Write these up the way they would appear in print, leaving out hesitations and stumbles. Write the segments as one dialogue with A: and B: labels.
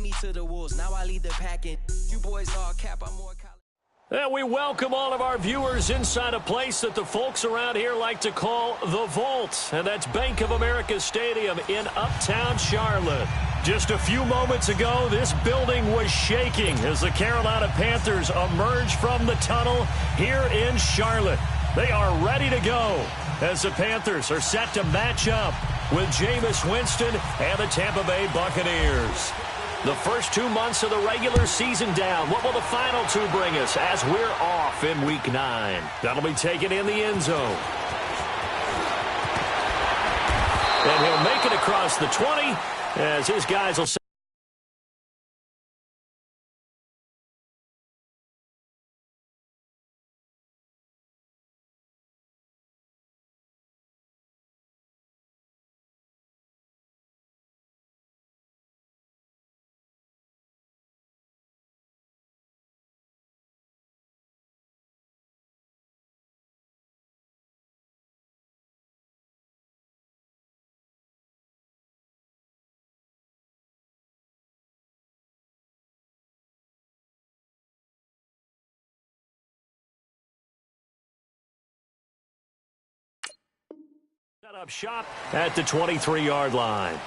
A: me to the wolves. Now I lead the pack and you boys all cap. I'm more college.
B: And we welcome all of our viewers inside a place that the folks around here like to call the Vault. And that's Bank of America Stadium in Uptown Charlotte. Just a few moments ago, this building was shaking as the Carolina Panthers emerged from the tunnel here in Charlotte. They are ready to go as the Panthers are set to match up with Jameis Winston and the Tampa Bay Buccaneers. The first 2 months of the regular season down. What will the final two bring us as we're off in Week 9? That'll be taken in the end zone. And he'll make it across the 20 as his guys will... Set up shop at the 23-yard line.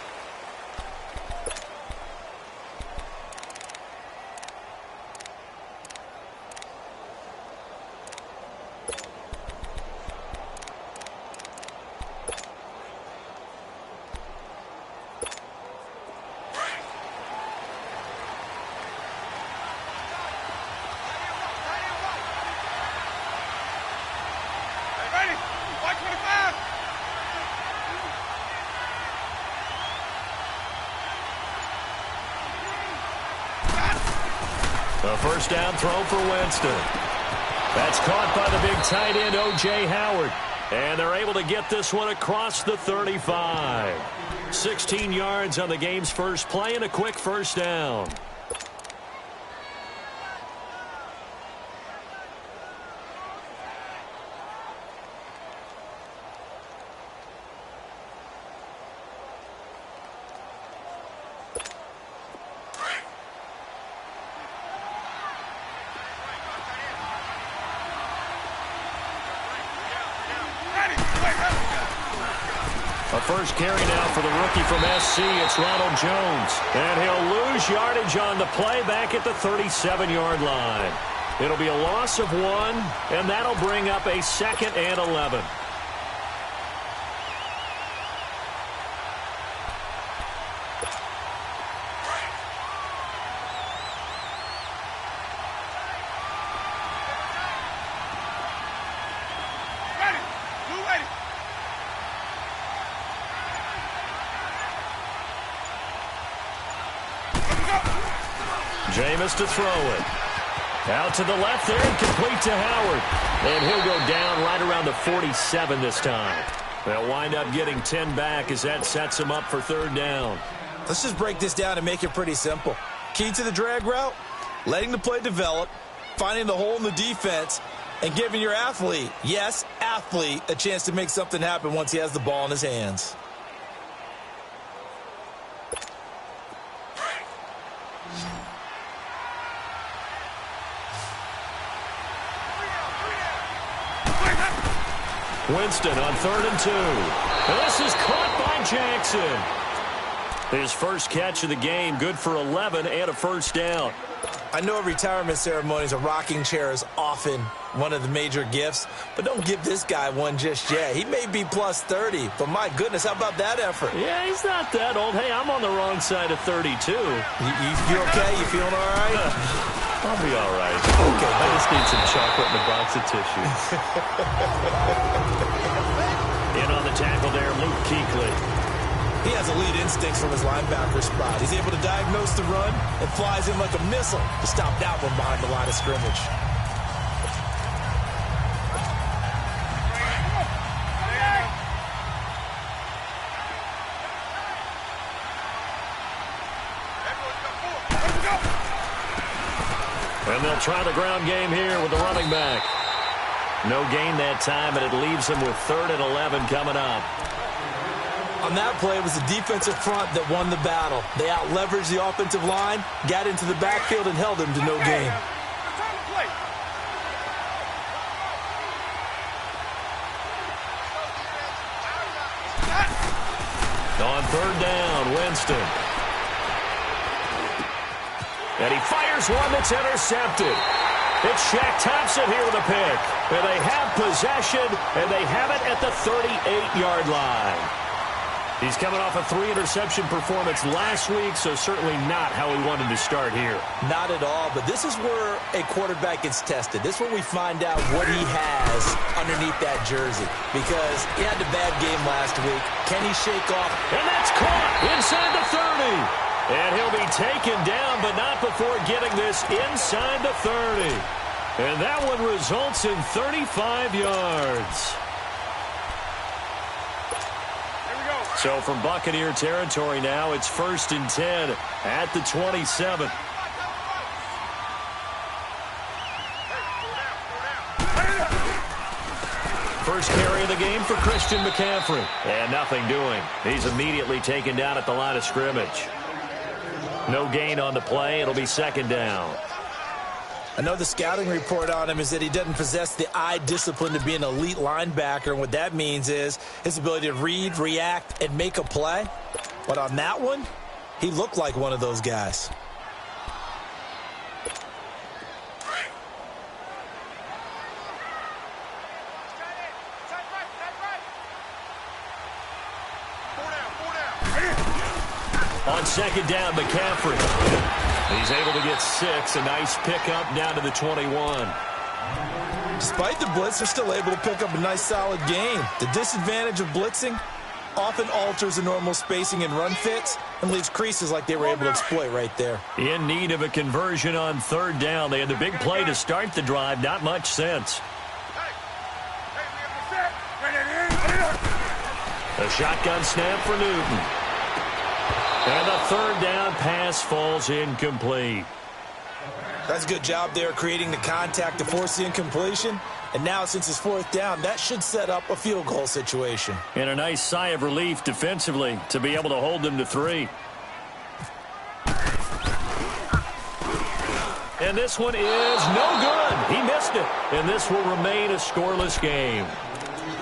B: A first down throw for Winston. That's caught by the big tight end, O.J. Howard. And they're able to get this one across the 35. 16 yards on the game's first play and a quick first down. A first carry now for the rookie from SC. It's Ronald Jones. And he'll lose yardage on the play back at the 37-yard line. It'll be a loss of 1, and that'll bring up a 2nd and 11. Jameis to throw it. Out to the left there and complete to Howard. And he'll go down right around the 47 this time. They'll wind up getting 10 back as that sets them up for 3rd down.
C: Let's just break this down and make it pretty simple. Key to the drag route, letting the play develop, finding the hole in the defense, and giving your athlete, yes, athlete, a chance to make something happen once he has the ball in his hands.
B: Winston on 3rd and 2. And this is caught by Jackson. His first catch of the game, good for 11 and a first down.
C: I know at retirement ceremonies, a rocking chair is often one of the major gifts, but don't give this guy one just yet. He may be plus 30, but my goodness, how about that effort?
B: Yeah, he's not that old. Hey, I'm on the wrong side of 32.
C: You okay? You feeling all right?
B: I'll be all right.
C: Okay.
B: I just need some chocolate and a box of tissues. In on the tackle there, Luke Kuechly.
C: He has elite instincts from his linebacker spot. He's able to diagnose the run and flies in like a missile to stop that one behind the line of scrimmage.
B: And they'll try the ground game here with the running back. No gain that time, and it leaves them with 3rd and 11 coming up.
C: On that play, it was the defensive front that won the battle. They out-leveraged the offensive line, got into the backfield, and held them to no gain.
B: On third down, Winston. And he fires one that's intercepted. It's Shaq Thompson here with a pick. And they have possession, and they have it at the 38-yard line. He's coming off a 3-interception performance last week, so certainly not how he wanted to start here.
C: Not at all, but this is where a quarterback gets tested. This is where we find out what he has underneath that jersey. Because he had a bad game last week. Can he shake off?
B: And that's caught inside the 30. And he'll be taken down, but not before getting this inside the 30. And that one results in 35 yards. So from Buccaneer territory now, it's 1st and 10 at the 27. First carry of the game for Christian McCaffrey. And nothing doing. He's immediately taken down at the line of scrimmage. No gain on the play. It'll be 2nd down.
C: I know the scouting report on him is that he doesn't possess the eye discipline to be an elite linebacker. And what that means is his ability to read, react, and make a play. But on that one, he looked like one of those guys.
B: On 2nd down, McCaffrey. He's able to get 6. A nice pickup down to the 21.
C: Despite the blitz, they're still able to pick up a nice, solid gain. The disadvantage of blitzing often alters the normal spacing and run fits and leaves creases like they were able to exploit right there.
B: In need of a conversion on 3rd down. They had the big play to start the drive. Not much sense. A shotgun snap for Newton. And the 3rd down pass falls incomplete.
C: That's a good job there creating the contact to force the incompletion. And now, since it's 4th down, that should set up a field goal situation.
B: And a nice sigh of relief defensively to be able to hold them to 3. And this one is no good. He missed it. And this will remain a scoreless game.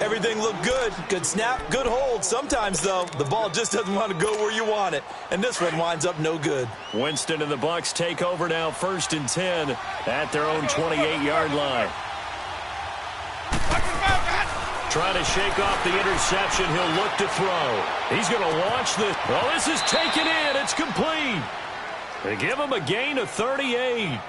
C: Everything looked good. Good snap, good hold. Sometimes, though, the ball just doesn't want to go where you want it. And this one winds up no good.
B: Winston and the Bucs take over now 1st and 10 at their own 28-yard line. Trying to shake off the interception. He'll look to throw. He's going to launch this. Well, this is taken in. It's complete. They give him a gain of 38.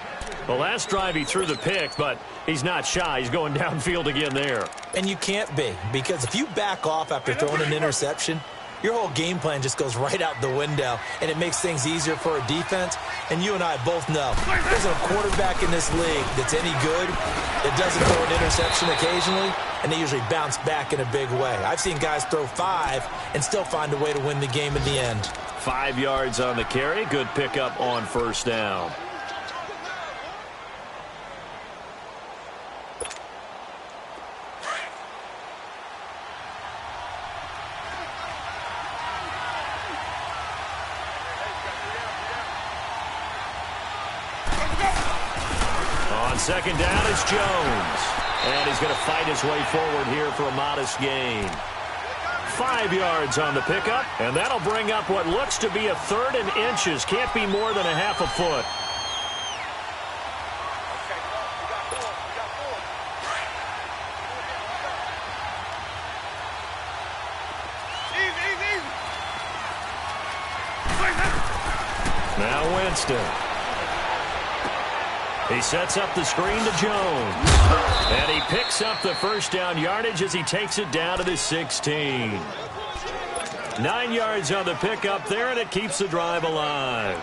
B: The last drive he threw the pick, but he's not shy. He's going downfield again there.
C: And you can't be, because if you back off after throwing an interception, your whole game plan just goes right out the window, and it makes things easier for a defense. And you and I both know there's a quarterback in this league that's any good that doesn't throw an interception occasionally, and they usually bounce back in a big way. I've seen guys throw 5 and still find a way to win the game in the end.
B: 5 yards on the carry. Good pickup on 1st down. On 2nd down, it's Jones. And he's going to fight his way forward here for a modest gain. 5 yards on the pickup, and that'll bring up what looks to be a 3rd and inches. Can't be more than a half a foot. Now Winston. He sets up the screen to Jones. And he picks up the 1st down yardage as he takes it down to the 16. 9 yards on the pickup there, and it keeps the drive alive.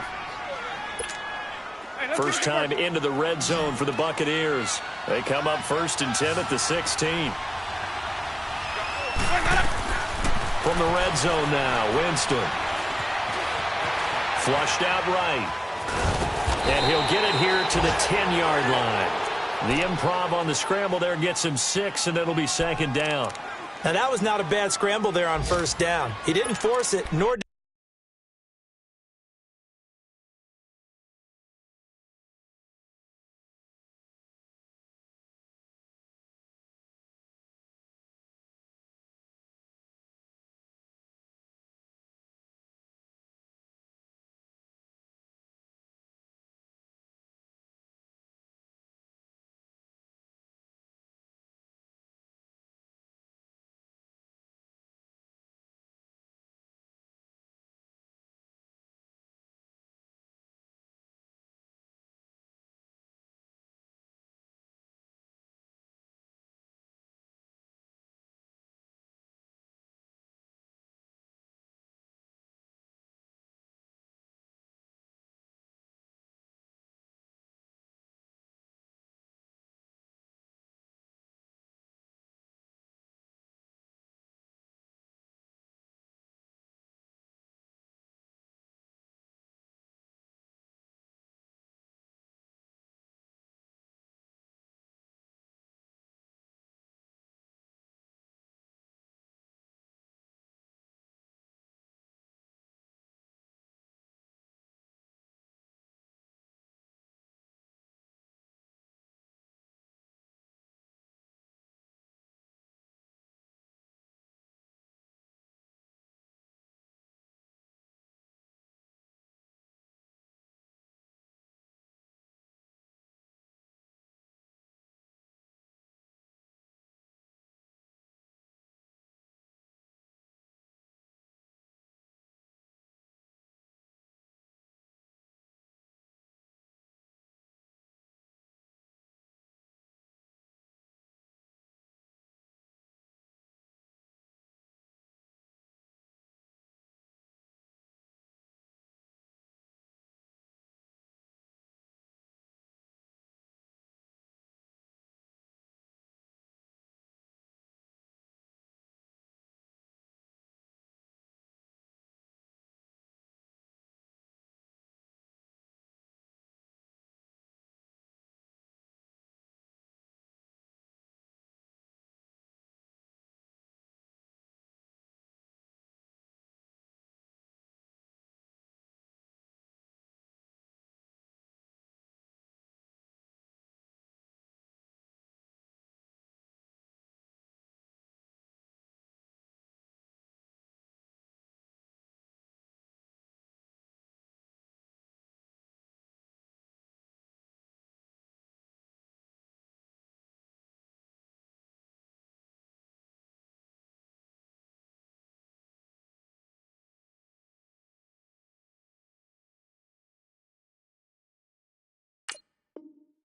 B: First time into the red zone for the Buccaneers. They come up 1st and 10 at the 16. From the red zone now, Winston. Flushed out right. And he'll get it here to the 10-yard line. The improv on the scramble there gets him 6, and it'll be 2nd down.
C: Now, that was not a bad scramble there on first down. He didn't force it, nor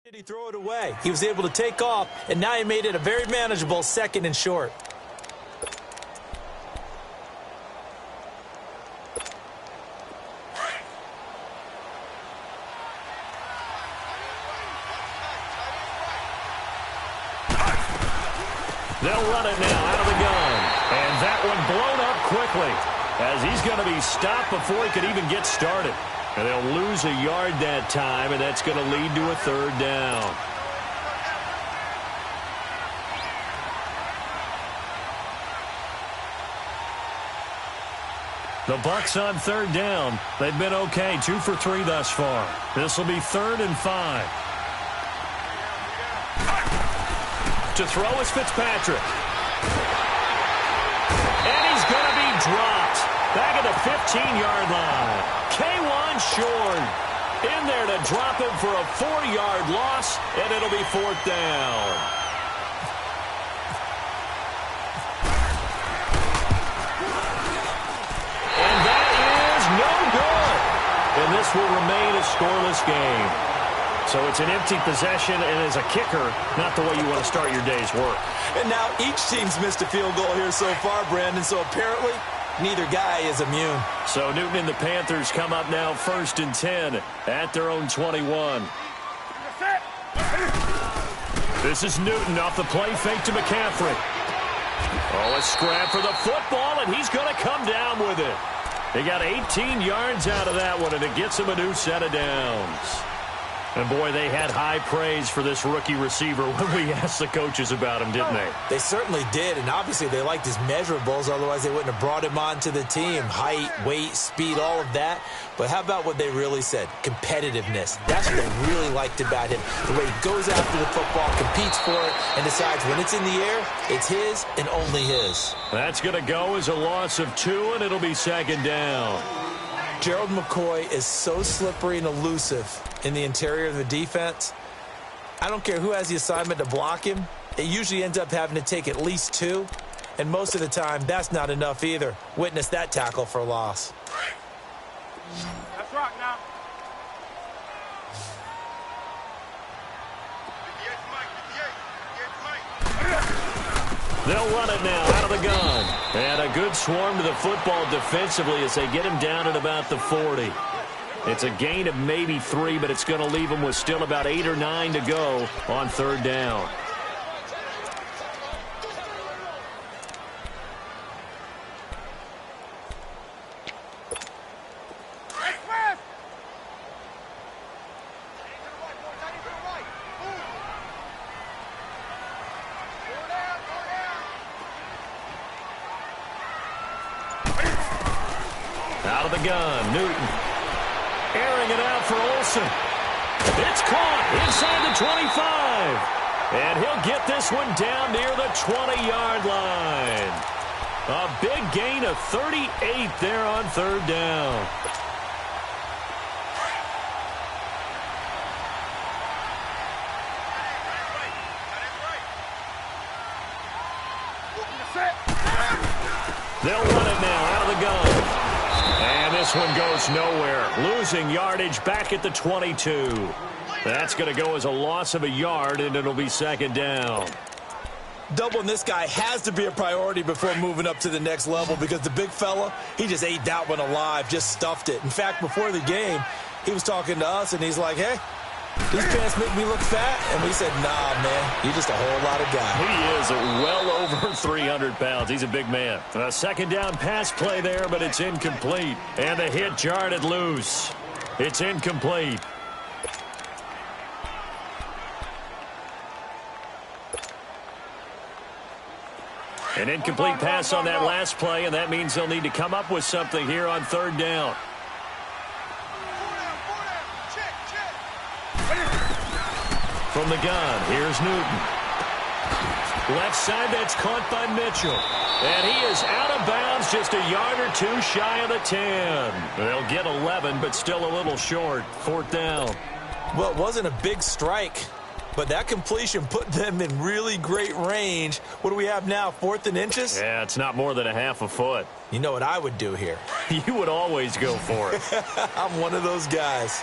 C: did he throw it away. He was able to take off, and now he made it a very manageable 2nd and short.
B: They'll run it now out of the gun. And that one blown up quickly as he's going to be stopped before he could even get started. And they'll lose a yard that time, and that's going to lead to a 3rd down. The Bucs on 3rd down. They've been okay, 2 for 3 thus far. This will be 3rd and 5. To throw is Fitzpatrick. And he's going to be dropped. Back at the 15-yard line. K1 short. In there to drop him for a 4-yard loss, and it'll be 4th down. And that is no good. And this will remain a scoreless game. So it's an empty possession, and as a kicker, not the way you want to start your day's work.
C: And now each team's missed a field goal here so far, Brandon, so apparently neither guy is immune.
B: So Newton and the Panthers come up now 1st and 10 at their own 21. This is Newton off the play fake to McCaffrey. Oh, a scrap for the football, and he's going to come down with it. They got 18 yards out of that one, and it gets him a new set of downs. And, boy, they had high praise for this rookie receiver when we asked the coaches about him, didn't they?
C: They certainly did, and obviously they liked his measurables. Otherwise, they wouldn't have brought him onto the team. Height, weight, speed, all of that. But how about what they really said? Competitiveness. That's what they really liked about him. The way he goes after the football, competes for it, and decides when it's in the air, it's his and only his.
B: That's going to go as a loss of 2, and it'll be second down.
C: Gerald McCoy is so slippery and elusive in the interior of the defense. I don't care who has the assignment to block him. It usually ends up having to take at least 2. And most of the time, that's not enough either. Witness that tackle for a loss.
D: That's right now.
B: They'll run it now out of the gun. And a good swarm to the football defensively as they get him down at about the 40. It's a gain of maybe 3, but it's going to leave them with still about 8 or 9 to go on third down. Out of the gun, Newton. Airing it out for Olsen. It's caught inside the 25. And he'll get this one down near the 20-yard line. A big gain of 38 there on third down. They'll run it now out of the gun. And this one goes nowhere. Losing yardage back at the 22. That's going to go as a loss of a yard, and it'll be second down.
C: Doubling this guy has to be a priority before moving up to the next level because the big fella, he just ate that one alive, just stuffed it. In fact, before the game, he was talking to us, and he's like, hey, these pants make me look fat. And we said, nah, man, you're just a whole lot of guy.
B: He is well over 300 pounds. He's a big man. A second down pass play there, but it's incomplete. And the hit jarred it loose. It's incomplete. An incomplete pass on that last play, and that means they'll need to come up with something here on third down. From the gun, here's Newton. Left side, that's caught by Mitchell. And he is out of bounds, just a yard or 2 shy of the 10. They'll get 11, but still a little short. Fourth down.
C: Well, it wasn't a big strike, but that completion put them in really great range. What do we have now, 4th and inches?
B: Yeah, it's not more than a half a foot.
C: You know what I would do here?
B: You would always go for it.
C: I'm one of those guys.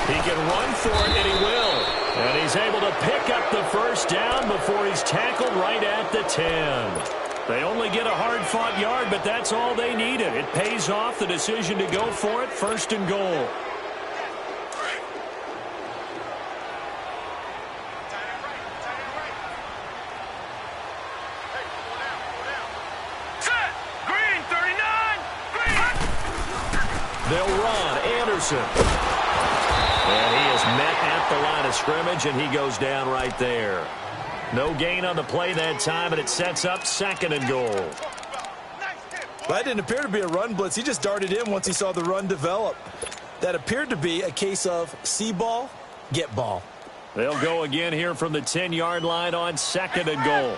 B: He can run for it, and he will. And he's able to pick up the first down before he's tackled right at the 10. They only get a hard-fought yard, but that's all they needed. It pays off the decision to go for it, 1st and goal. They'll run. Anderson. And he is met at the line of scrimmage, and he goes down right there. No gain on the play that time, and it sets up 2nd and goal.
C: That didn't appear to be a run blitz. He just darted in once he saw the run develop. That appeared to be a case of see ball, get ball.
B: They'll go again here from the 10-yard line on 2nd and goal.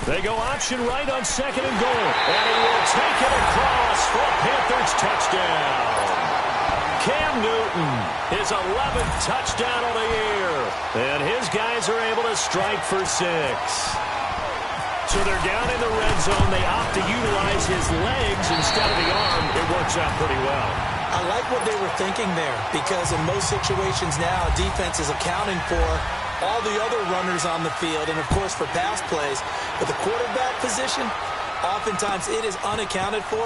B: They go option right on 2nd and goal. And he will take it across for a Panthers touchdown. Cam Newton, his 11th touchdown of the year. And his guys are able to strike for 6. So they're down in the red zone. They opt to utilize his legs instead of the arm. It works out pretty well.
C: I like what they were thinking there because in most situations now, defense is accounting for all the other runners on the field, and, of course, for pass plays. But the quarterback position, oftentimes it is unaccounted for,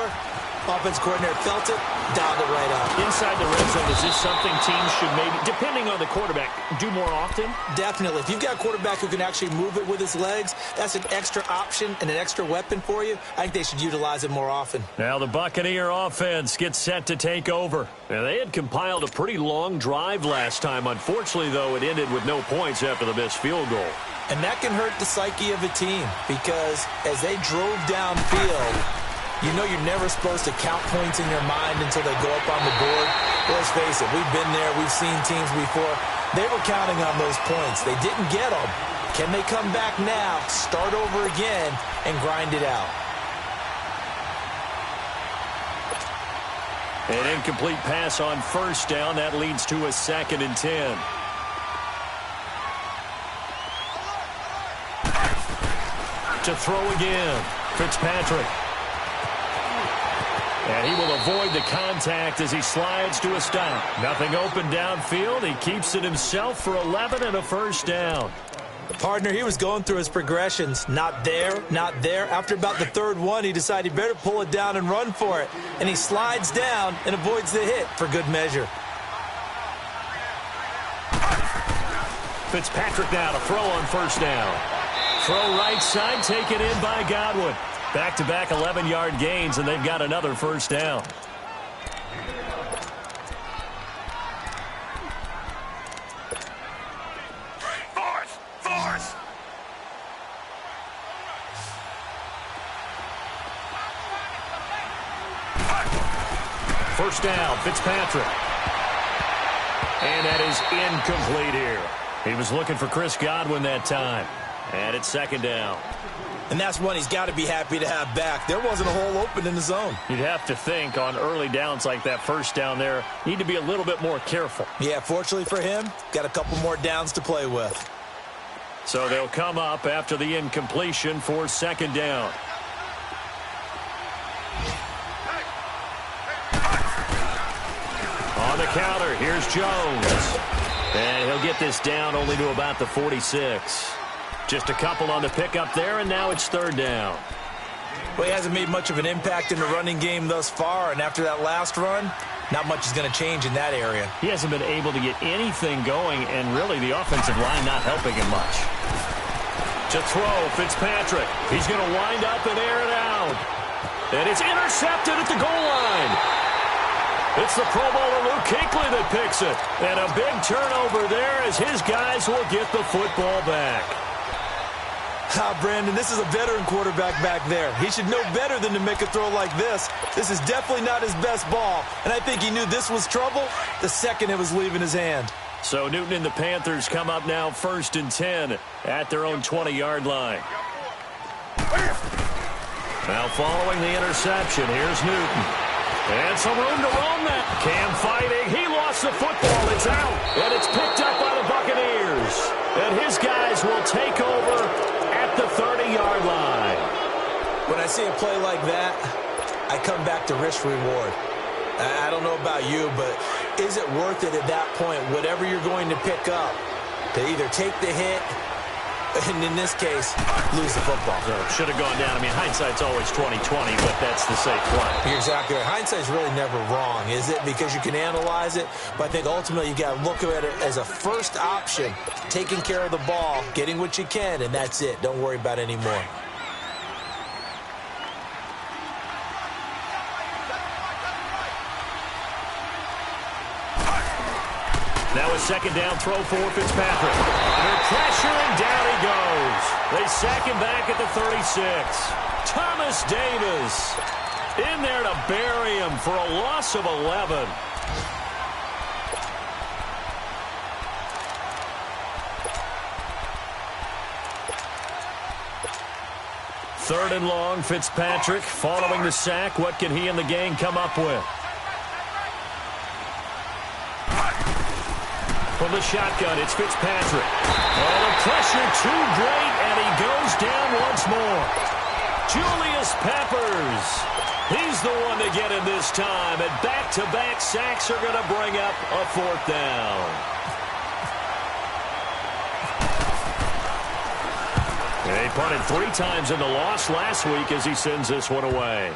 C: Offense coordinator felt it, dialed it right up.
B: Inside the red zone, is this something teams should maybe, depending on the quarterback, do more often?
C: Definitely. If you've got a quarterback who can actually move it with his legs, that's an extra option and an extra weapon for you. I think they should utilize it more often.
B: Now the Buccaneer offense gets set to take over. Now, they had compiled a pretty long drive last time. Unfortunately, though, it ended with no points after the missed field goal.
C: And that can hurt the psyche of a team because as they drove downfield, you know you're never supposed to count points in your mind until they go up on the board. Let's face it, we've been there. We've seen teams before. They were counting on those points. They didn't get them. Can they come back now, start over again, and grind it out?
B: An incomplete pass on first down. That leads to a 2nd and 10. To throw again, Fitzpatrick. And he will avoid the contact as he slides to a stop. Nothing open downfield. He keeps it himself for 11 and a first down.
C: Partner, he was going through his progressions. Not there, not there. After about the 3rd one, he decided he better pull it down and run for it. And he slides down and avoids the hit for good measure.
B: Fitzpatrick now to throw on first down. Throw right side, taken in by Godwin. Back-to-back 11-yard gains, and they've got another first down.
D: Force!
B: First down, Fitzpatrick. And that is incomplete here. He was looking for Chris Godwin that time. And it's 2nd down.
C: And that's one he's got to be happy to have back. There wasn't a hole open in the zone.
B: You'd have to think on early downs like that first down there, need to be a little bit more careful.
C: Yeah, fortunately for him, got a couple more downs to play with.
B: So they'll come up after the incompletion for 2nd down. On the counter, here's Jones. And he'll get this down only to about the 46. Just a couple on the pickup there, and now it's 3rd down.
C: Well, he hasn't made much of an impact in the running game thus far, and after that last run, not much is going to change in that area.
B: He hasn't been able to get anything going, and really the offensive line not helping him much. To throw, Fitzpatrick. He's going to wind up and air it out. And it's intercepted at the goal line. It's the Pro Bowler Luke Kuechly that picks it. And a big turnover there as his guys will get the football back.
C: Brandon, this is a veteran quarterback back there. He should know better than to make a throw like this. This is definitely not his best ball, and I think he knew this was trouble the second it was leaving his hand.
B: So Newton and the Panthers come up now 1st and 10 at their own 20-yard line. Now following the interception, here's Newton. And some room to roam that. Cam fighting. He lost the football. It's out, and it's picked up by the Buccaneers. And his guys will take over at the 30-yard line.
C: When I see a play like that, I come back to risk reward. I don't know about you, but is it worth it at that point, whatever you're going to pick up, to either take the hit and, in this case, lose the football?
B: Should have gone down. I mean, hindsight's always 20/20, but that's the safe play.
C: You're exactly right. Hindsight's really never wrong, is it? Because you can analyze it, but I think ultimately you got to look at it as a first option, taking care of the ball, getting what you can, and that's it. Don't worry about it anymore.
B: Now a 2nd down throw for Fitzpatrick. Under pressure, and down he goes. They sack him back at the 36. Thomas Davis in there to bury him for a loss of 11. Third and long, Fitzpatrick following the sack. What can he and the gang come up with? From the shotgun, it's Fitzpatrick. Oh, the pressure too great, and he goes down once more. Julius Peppers. He's the one to get him this time, and back-to-back sacks are going to bring up a 4th down. He punted 3 times in the loss last week as he sends this one away.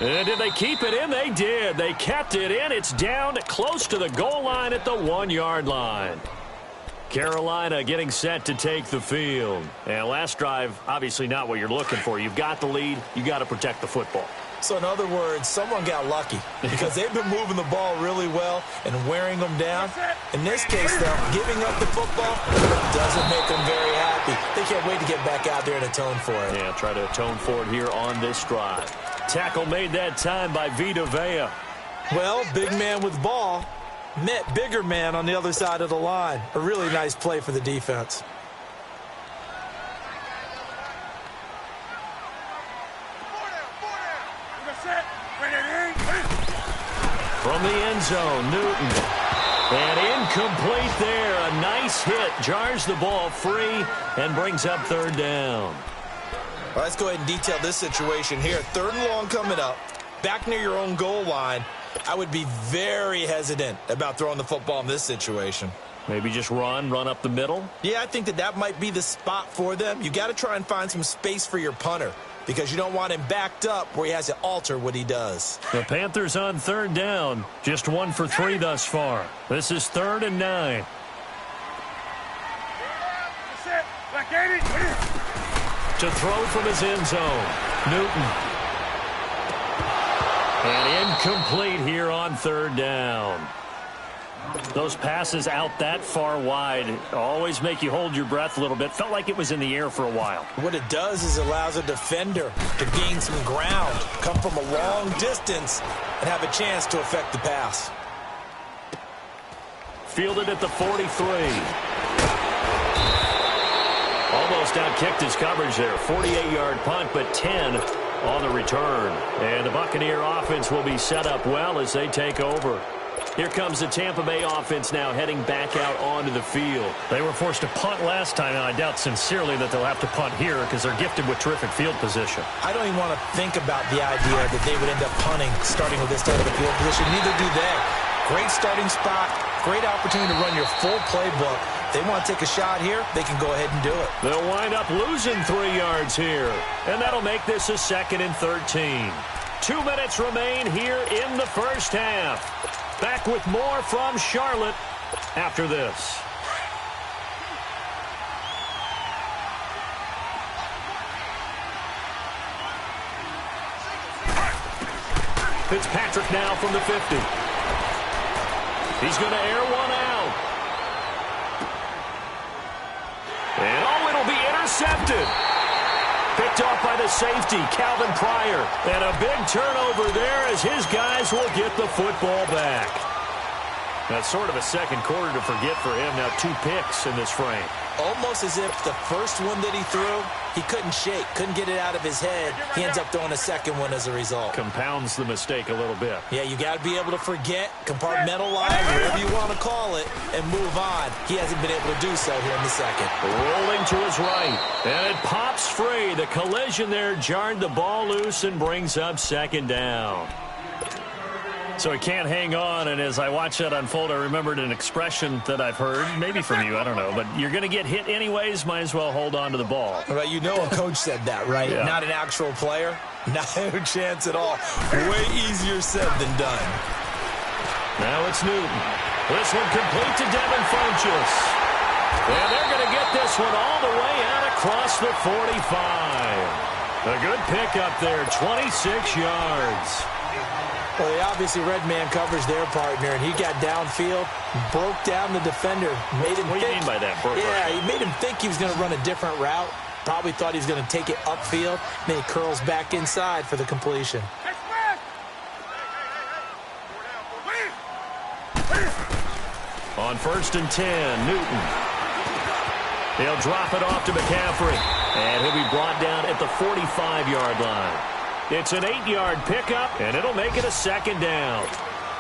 B: And did they keep it in? They did. They kept it in. It's down close to the goal line at the 1-yard line. Carolina getting set to take the field. And last drive, obviously not what you're looking for. You've got the lead. You got to protect the football.
C: So in other words, someone got lucky because they've been moving the ball really well and wearing them down. In this case, though, giving up the football doesn't make them very happy. They can't wait to get back out there and atone for it.
B: Yeah, try to atone for it here on this drive. Tackle made that time by Vita Vea.
C: Well, big man with ball met bigger man on the other side of the line. A really nice play for the defense.
B: From the end zone, Newton. And incomplete there. A nice hit. Jars the ball free and brings up third down.
C: Well, let's go ahead and detail this situation here. 3rd and long coming up. Back near your own goal line. I would be very hesitant about throwing the football in this situation.
B: Maybe just run up the middle?
C: Yeah, I think that might be the spot for them. You got to try and find some space for your punter because you don't want him backed up where he has to alter what he does.
B: The Panthers on 3rd down. Just 1 for 3 thus far. This is 3rd and 9. To throw from his end zone, Newton. And incomplete here on 3rd down. Those passes out that far wide always make you hold your breath a little bit. Felt like it was in the air for a while.
C: What it does is allows a defender to gain some ground, come from a long distance, and have a chance to affect the pass.
B: Fielded at the 43. Almost outkicked his coverage there. 48-yard punt, but 10 on the return. And the Buccaneer offense will be set up well as they take over. Here comes the Tampa Bay offense now heading back out onto the field. They were forced to punt last time, and I doubt sincerely that they'll have to punt here because they're gifted with terrific field position.
C: I don't even want to think about the idea that they would end up punting starting with this type of field position. Neither do they. Great starting spot, great opportunity to run your full playbook. They want to take a shot here, they can go ahead and do it.
B: They'll wind up losing 3 yards here, and that'll make this a 2nd and 13. 2 minutes remain here in the first half. Back with more from Charlotte after this. Fitzpatrick now from the 50. He's going to air one out. And oh, it'll be intercepted. Picked off by the safety, Calvin Pryor. And a big turnover there as his guys will get the football back. That's sort of a second quarter to forget for him. Now 2 picks in this frame.
C: Almost as if the first one that he threw, he couldn't shake, couldn't get it out of his head. He ends up throwing a second one as a result.
B: Compounds the mistake a little bit.
C: Yeah, you got to be able to forget, compartmentalize, whatever you want to call it, and move on. He hasn't been able to do so here in the second.
B: Rolling to his right, and it pops free. The collision there jarred the ball loose and brings up 2nd down. So he can't hang on, and as I watch that unfold, I remembered an expression that I've heard, maybe from you, I don't know, but you're going to get hit anyways, might as well hold on to the ball.
C: Well, you know a coach said that, right?
B: Yeah. Not
C: an actual player? No chance at all. Way easier said than done.
B: Now it's Newton. This one complete to Devin Funchess. And they're going to get this one all the way out across the 45. A good pickup there, 26 yards.
C: Well, they obviously red man covers their partner, and he got downfield, broke down the defender, made him
B: What do you mean by that?
C: He made him think he was going to run a different route. Probably thought he was going to take it upfield. Then he curls back inside for the completion.
B: On 1st and 10, Newton. He'll drop it off to McCaffrey, and he'll be brought down at the 45-yard line. It's an 8-yard pickup, and it'll make it a 2nd down.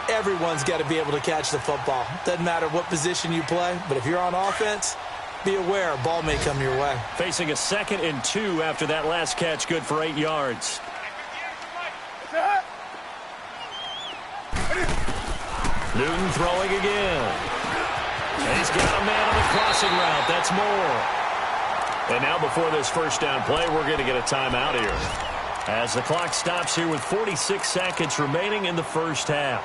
C: Everyone's got to be able to catch the football. Doesn't matter what position you play, but if you're on offense, be aware a ball may come your way.
B: Facing a 2nd and 2 after that last catch, good for 8 yards. Newton throwing again. And he's got a man on the crossing route. That's more. And now before this first down play, we're going to get a timeout here. as the clock stops here with 46 seconds remaining in the first half.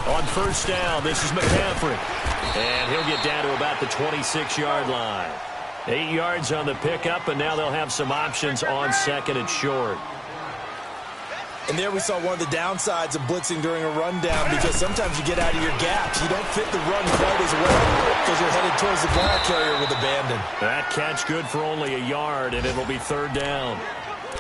B: On first down, this is McCaffrey. And he'll get down to about the 26-yard line. 8 yards on the pickup, and now they'll have some options on second and short.
C: And there we saw one of the downsides of blitzing during a rundown, because sometimes you get out of your gaps. You don't fit the run quite as well because you're headed towards the ball carrier with abandon.
B: That catch good for only a yard, and it'll be third down.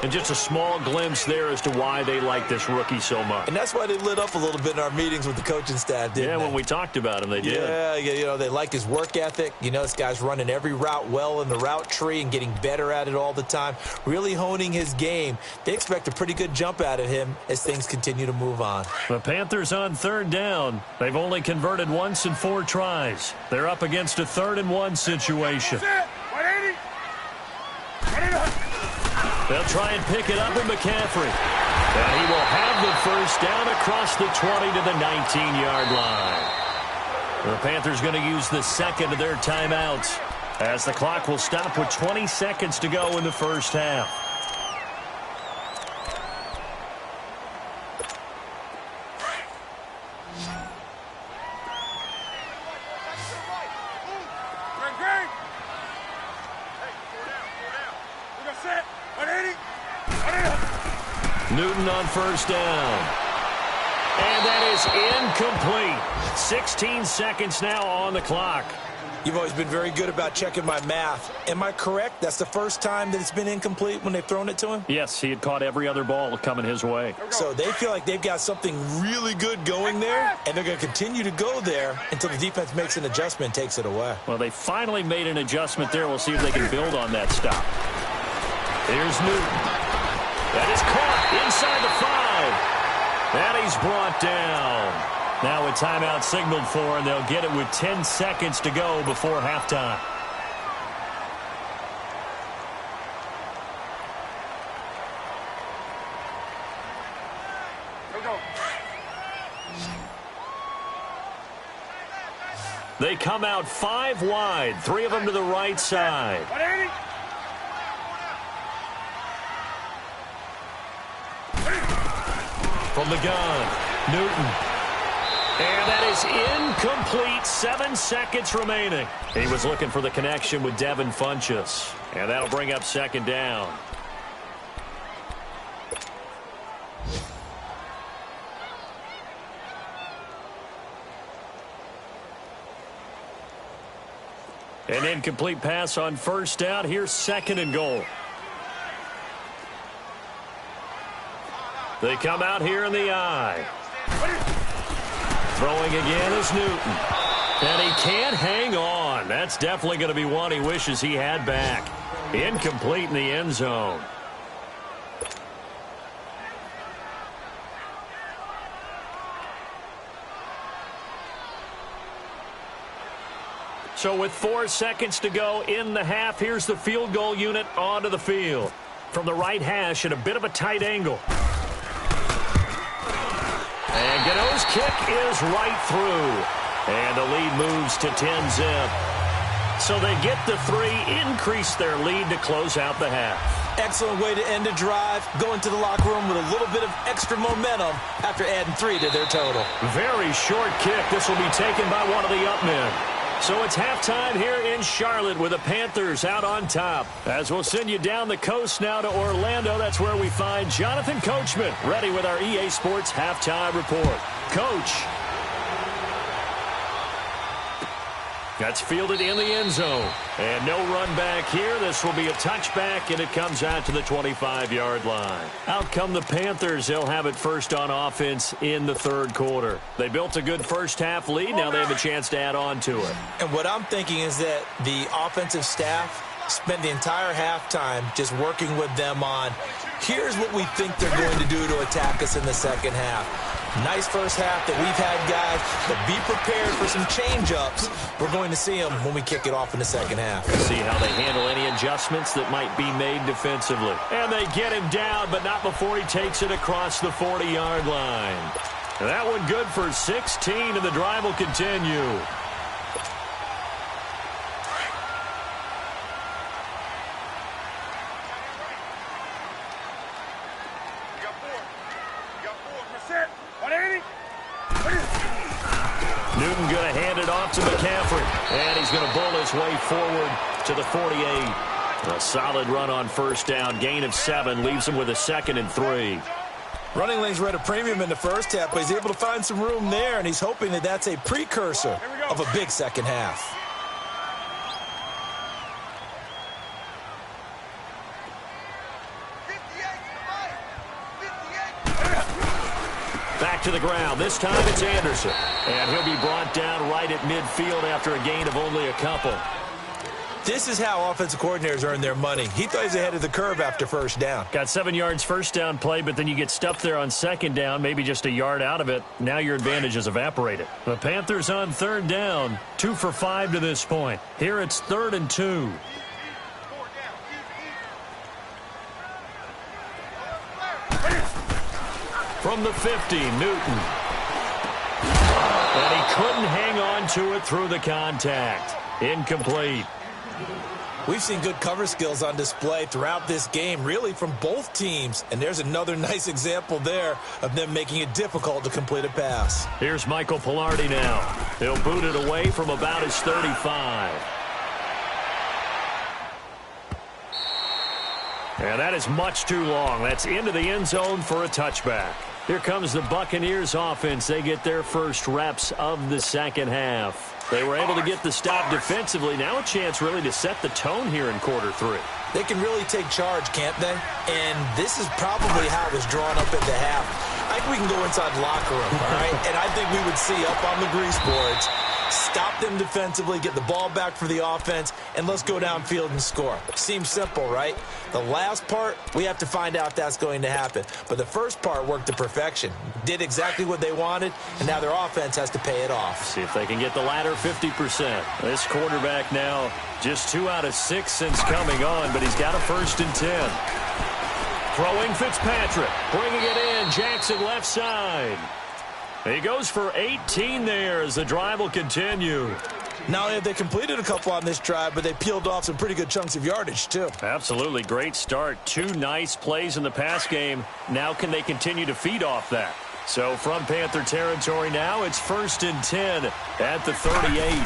B: And just a small glimpse there as to why they like this rookie so much.
C: And that's why they lit up a little bit in our meetings with the coaching staff, didn't they?
B: When we talked about him, they did.
C: Yeah, you know, they like his work ethic. You know, this guy's running every route well in the route tree and getting better at it all the time, really honing his game. They expect a pretty good jump out of him as things continue to move on.
B: The Panthers on third down. They've only converted once in 4 tries. They're up against a 3rd and 1 situation. They'll try and pick it up with McCaffrey. And he will have the first down across the 20 to the 19-yard line. The Panthers going to use the second of their timeouts as the clock will stop with 20 seconds to go in the first half. Newton on first down. And that is incomplete. 16 seconds now on the clock.
C: You've always been very good about checking my math. Am I correct? That's the first time that it's been incomplete when they've thrown it to him?
B: Yes, he had caught every other ball coming his way.
C: So they feel like they've got something really good going there, and they're going to continue to go there until the defense makes an adjustment and takes it away.
B: Well, they finally made an adjustment there. We'll see if they can build on that stop. Here's Newton. That is caught inside the 5. And he's brought down. Now a timeout signaled for, and they'll get it with 10 seconds to go before halftime. They come out 5 wide, 3 of them to the right side. From the gun, Newton. And that is incomplete. 7 seconds remaining. He was looking for the connection with Devin Funchess. And that'll bring up second down. An incomplete pass on first down. Here's second and goal. They come out here in the I. Throwing again is Newton. And he can't hang on. That's definitely going to be one he wishes he had back. Incomplete in the end zone. So with 4 seconds to go in the half, here's the field goal unit onto the field. From the right hash at a bit of a tight angle. And Gano's kick is right through. And the lead moves to 10-zip. So they get the 3, increase their lead to close out the half.
C: Excellent way to end a drive. Go into the locker room with a little bit of extra momentum after adding 3 to their total.
B: Very short kick. This will be taken by one of the up men. So it's halftime here in Charlotte with the Panthers out on top. As we'll send you down the coast now to Orlando, that's where we find Jonathan Coachman ready with our EA Sports halftime report. Coach. That's fielded in the end zone. And no run back here. This will be a touchback, and it comes out to the 25-yard line. Out come the Panthers. They'll have it first on offense in the third quarter. They built a good first-half lead. Now they have a chance to add on to it.
C: And what I'm thinking is that the offensive staff spent the entire halftime just working with them on, here's what we think they're going to do to attack us in the second half. Nice first half that we've had, guys, but be prepared for some change-ups. We're going to see them when we kick it off in the second half.
B: See how they handle any adjustments that might be made defensively. And they get him down, but not before he takes it across the 40-yard line. That one good for 16, and the drive will continue. Newton going to hand it off to McCaffrey. And he's going to bull his way forward to the 48. A solid run on first down. Gain of 7 leaves him with a 2nd and 3.
C: Running lanes were at a premium in the first half, but he's able to find some room there, and he's hoping that that's a precursor of a big second half.
B: Back to the ground. This time it's Anderson. And he'll be brought down right at midfield after a gain of only a couple.
C: This is how offensive coordinators earn their money. He thought he was ahead of the curve after first down.
B: Got 7 yards first down play, but then you get stuffed there on second down, maybe just a yard out of it. Now your advantage is evaporated. The Panthers on third down, 2 for 5 to this point. Here it's 3rd and 2. From the 50, Newton. And he couldn't hang on to it through the contact. Incomplete.
C: We've seen good cover skills on display throughout this game, really from both teams. And there's another nice example there of them making it difficult to complete a pass.
B: Here's Michael Pilardi now. He'll boot it away from about his 35. And that is much too long. That's into the end zone for a touchback. Here comes the Buccaneers offense. They get their first reps of the second half. They were able to get the stop defensively. Now a chance really to set the tone here in quarter 3.
C: They can really take charge, can't they? And this is probably how it was drawn up at the half. I think we can go inside the locker room, all right? And I think we would see up on the grease boards, stop them defensively, get the ball back for the offense, and let's go downfield and score. Seems simple, right? The last part, we have to find out if that's going to happen. But the first part worked to perfection. Did exactly what they wanted, and now their offense has to pay it off.
B: See if they can get the latter 50%. This quarterback now just 2 out of 6 since coming on, but he's got a 1st and 10. Throwing Fitzpatrick, bringing it in, Jackson left side. He goes for 18 there as the drive will continue.
C: Not only have they completed a couple on this drive, but they peeled off some pretty good chunks of yardage, too.
B: Absolutely. Great start. 2 nice plays in the pass game. Now can they continue to feed off that? So from Panther territory now, it's 1st and 10 at the 38.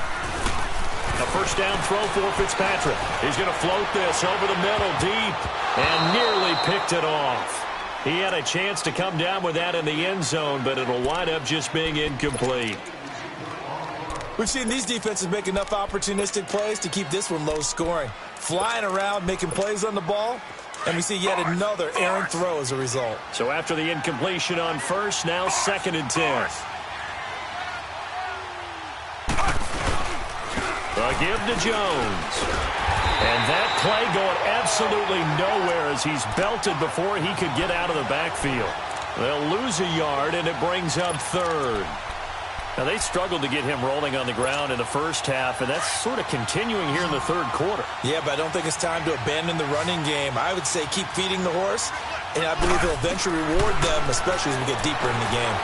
B: A first down throw for Fitzpatrick. He's going to float this over the middle deep and nearly picked it off. He had a chance to come down with that in the end zone, but it'll wind up just being incomplete.
C: We've seen these defenses make enough opportunistic plays to keep this one low scoring. Flying around, making plays on the ball, and we see yet another errant throw as a result.
B: So after the incompletion on first, now 2nd and 10. A give to Jones. And that play going absolutely nowhere as he's belted before he could get out of the backfield. They'll lose a yard, and it brings up 3rd. Now, they struggled to get him rolling on the ground in the first half, and that's sort of continuing here in the 3rd quarter.
C: Yeah, but I don't think it's time to abandon the running game. I would say keep feeding the horse, and I believe he'll eventually reward them, especially as we get deeper in the game.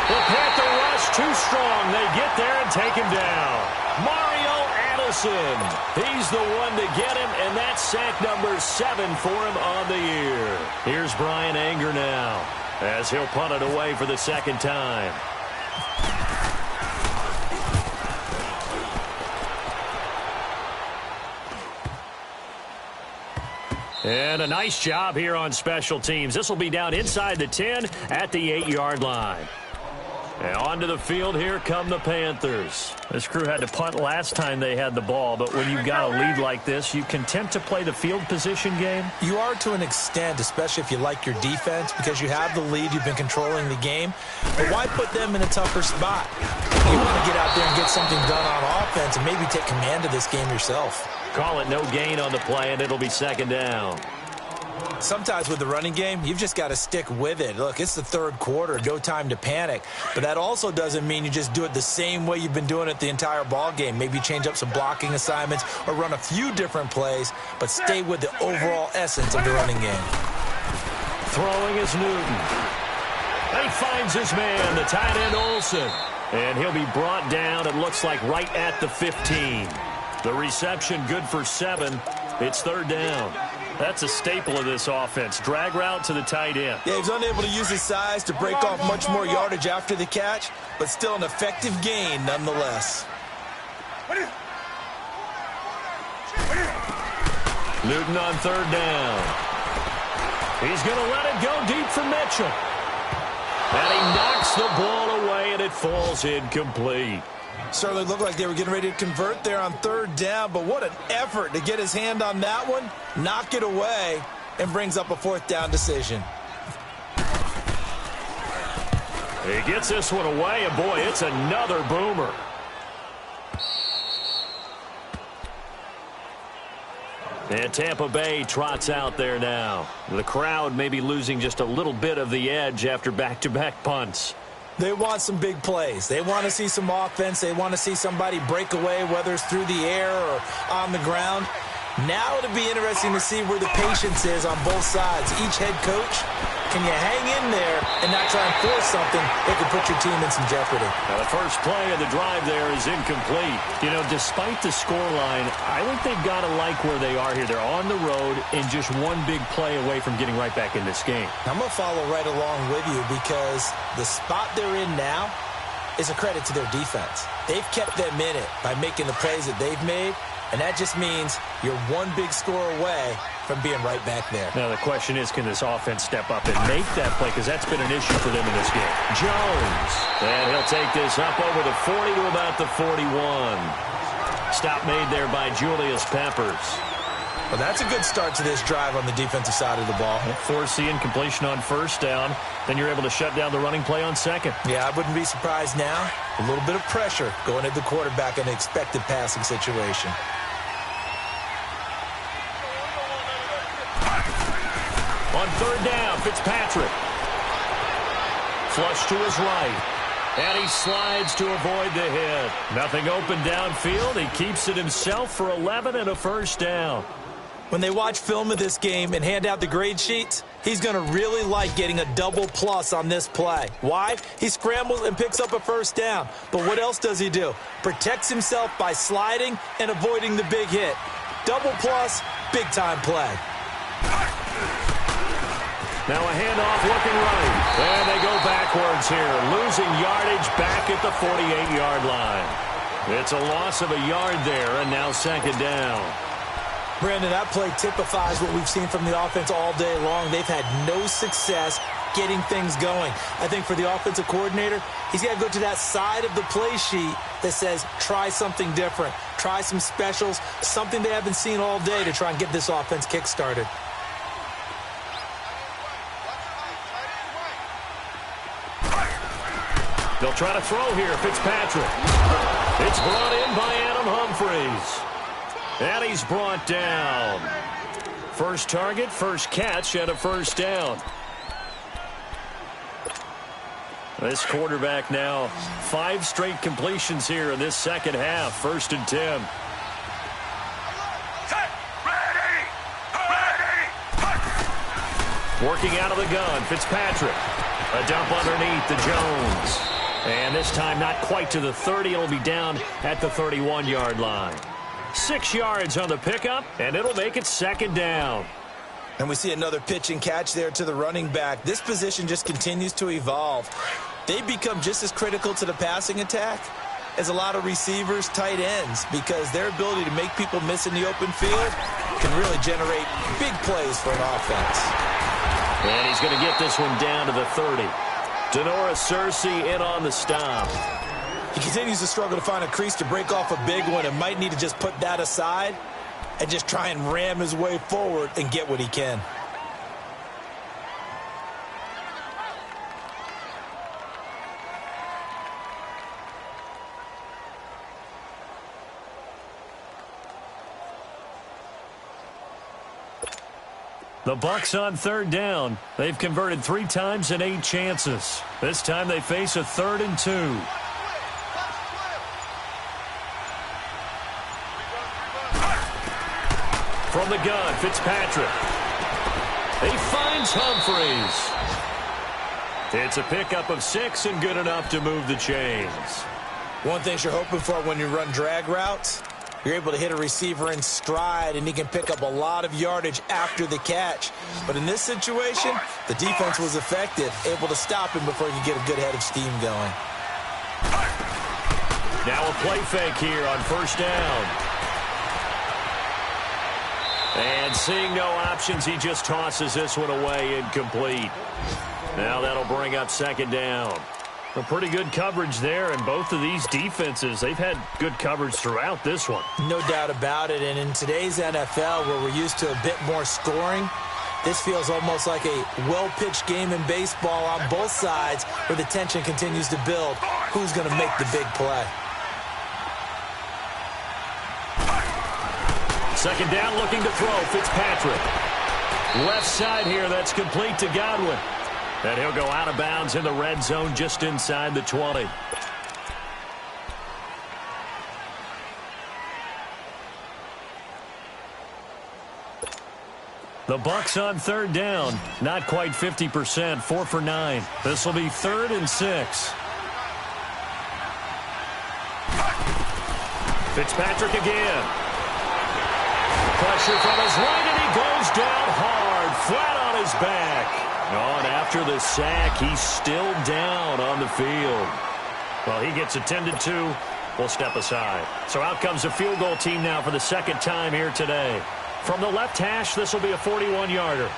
B: The Panther rush too strong. They get there and take him down. Mario Addison. He's the one to get him, and that's sack number 7 for him on the year. Here's Brian Anger now, as he'll punt it away for the 2nd time. And a nice job here on special teams. This will be down inside the 10 at the 8-yard line. And onto the field, here come the Panthers. This crew had to punt last time they had the ball, but when you've got a lead like this, you content to play the field position game?
C: You are to an extent, especially if you like your defense, because you have the lead, you've been controlling the game. But why put them in a tougher spot? You want to get out there and get something done on offense and maybe take command of this game yourself.
B: Call it no gain on the play, and it'll be 2nd down.
C: Sometimes with the running game, you've just got to stick with it. Look, it's the third quarter, no time to panic. But that also doesn't mean you just do it the same way you've been doing it the entire ball game. Maybe change up some blocking assignments or run a few different plays, but stay with the overall essence of the running game.
B: Throwing is Newton. He finds his man, the tight end Olsen. And he'll be brought down, it looks like, right at the 15. The reception good for 7. It's third down. That's a staple of this offense. Drag route to the tight end.
C: Yeah, he's unable to use his size to break off much more yardage after the catch, but still an effective gain nonetheless.
B: Newton on third down. He's going to let it go deep for Mitchell. And he knocks the ball away, and it falls incomplete.
C: Certainly looked like they were getting ready to convert there on third down, but what an effort to get his hand on that one, knock it away, and brings up a fourth down decision.
B: He gets this one away, and boy, it's another boomer. And Tampa Bay trots out there now. The crowd may be losing just a little bit of the edge after back-to-back punts.
C: They want some big plays. They want to see some offense. They want to see somebody break away, whether it's through the air or on the ground. Now it'll be interesting to see where the patience is on both sides. Each head coach, can you hang in there and not try and force something that could put your team in some jeopardy?
B: Now the first play of the drive there is incomplete. You know, despite the scoreline, I think they've got to like where they are here. They're on the road and just one big play away from getting right back in this game.
C: I'm going to follow right along with you because the spot they're in now is a credit to their defense. They've kept them in it by making the plays that they've made, and that just means you're one big score away from being right back there.
B: Now the question is, can this offense step up and make that play? Because that's been an issue for them in this game. Jones. And he'll take this up over the 40 to about the 41. Stop made there by Julius Peppers.
C: Well, that's a good start to this drive on the defensive side of the ball.
B: Force the incompletion on first down. Then you're able to shut down the running play on second.
C: Yeah, I wouldn't be surprised now. A little bit of pressure going at the quarterback in an expected passing situation.
B: On third down, Fitzpatrick. Flush to his right. And he slides to avoid the hit. Nothing open downfield. He keeps it himself for 11 and a first down.
C: When they watch film of this game and hand out the grade sheets, he's going to really like getting a double plus on this play. Why? He scrambles and picks up a first down. But what else does he do? Protects himself by sliding and avoiding the big hit. Double plus, big-time play.
B: Now a handoff looking right. And they go backwards here, losing yardage back at the 48-yard line. It's a loss of a yard there, and now second down.
C: Brandon, that play typifies what we've seen from the offense all day long. They've had no success getting things going. I think for the offensive coordinator, he's got to go to that side of the play sheet that says try something different, try some specials, something they haven't seen all day to try and get this offense kick-started.
B: They'll try to throw here, Fitzpatrick. It's brought in by Adam Humphries. And he's brought down. First target, first catch, and a first down. This quarterback now 5 straight completions here in this second half. 1st and 10. Working out of the gun, Fitzpatrick. A dump underneath to Jones. And this time not quite to the 30. It'll be down at the 31-yard line. 6 yards on the pickup, and it'll make it second down.
C: And we see another pitch and catch there to the running back. This position just continues to evolve. They become just as critical to the passing attack as a lot of receivers, tight ends, because their ability to make people miss in the open field can really generate big plays for an offense.
B: And he's going to get this one down to the 30. Denora Cersei in on the stop.
C: He continues to struggle to find a crease to break off a big one and might need to just put that aside and just try and ram his way forward and get what he can.
B: The Bucs on third down. They've converted 3 times in 8 chances. This time they face a 3rd and 2. From the gun, Fitzpatrick. He finds Humphreys. It's a pickup of 6 and good enough to move the chains.
C: One thing you're hoping for when you run drag routes, you're able to hit a receiver in stride, and he can pick up a lot of yardage after the catch. But in this situation, the defense was effective, able to stop him before he could get a good head of steam going.
B: Now a play fake here on first down. And seeing no options, he just tosses this one away, incomplete. Now that'll bring up second down. A pretty good coverage there, and both of these defenses, they've had good coverage throughout this one.
C: No doubt about it, and in today's NFL, where we're used to a bit more scoring, this feels almost like a well-pitched game in baseball on both sides where the tension continues to build. Who's going to make the big play?
B: Second down, looking to throw, Fitzpatrick. Left side here, that's complete to Godwin. And he'll go out of bounds in the red zone just inside the 20. The Bucs on third down. Not quite 50%, 4 for 9. This will be 3rd and 6. Fitzpatrick again. Pressure from his right, and he goes down hard, flat on his back. On after the sack, he's still down on the field. Well, he gets attended to. We'll step aside. So out comes the field goal team now for the second time here today. From the left hash, this will be a 41-yarder.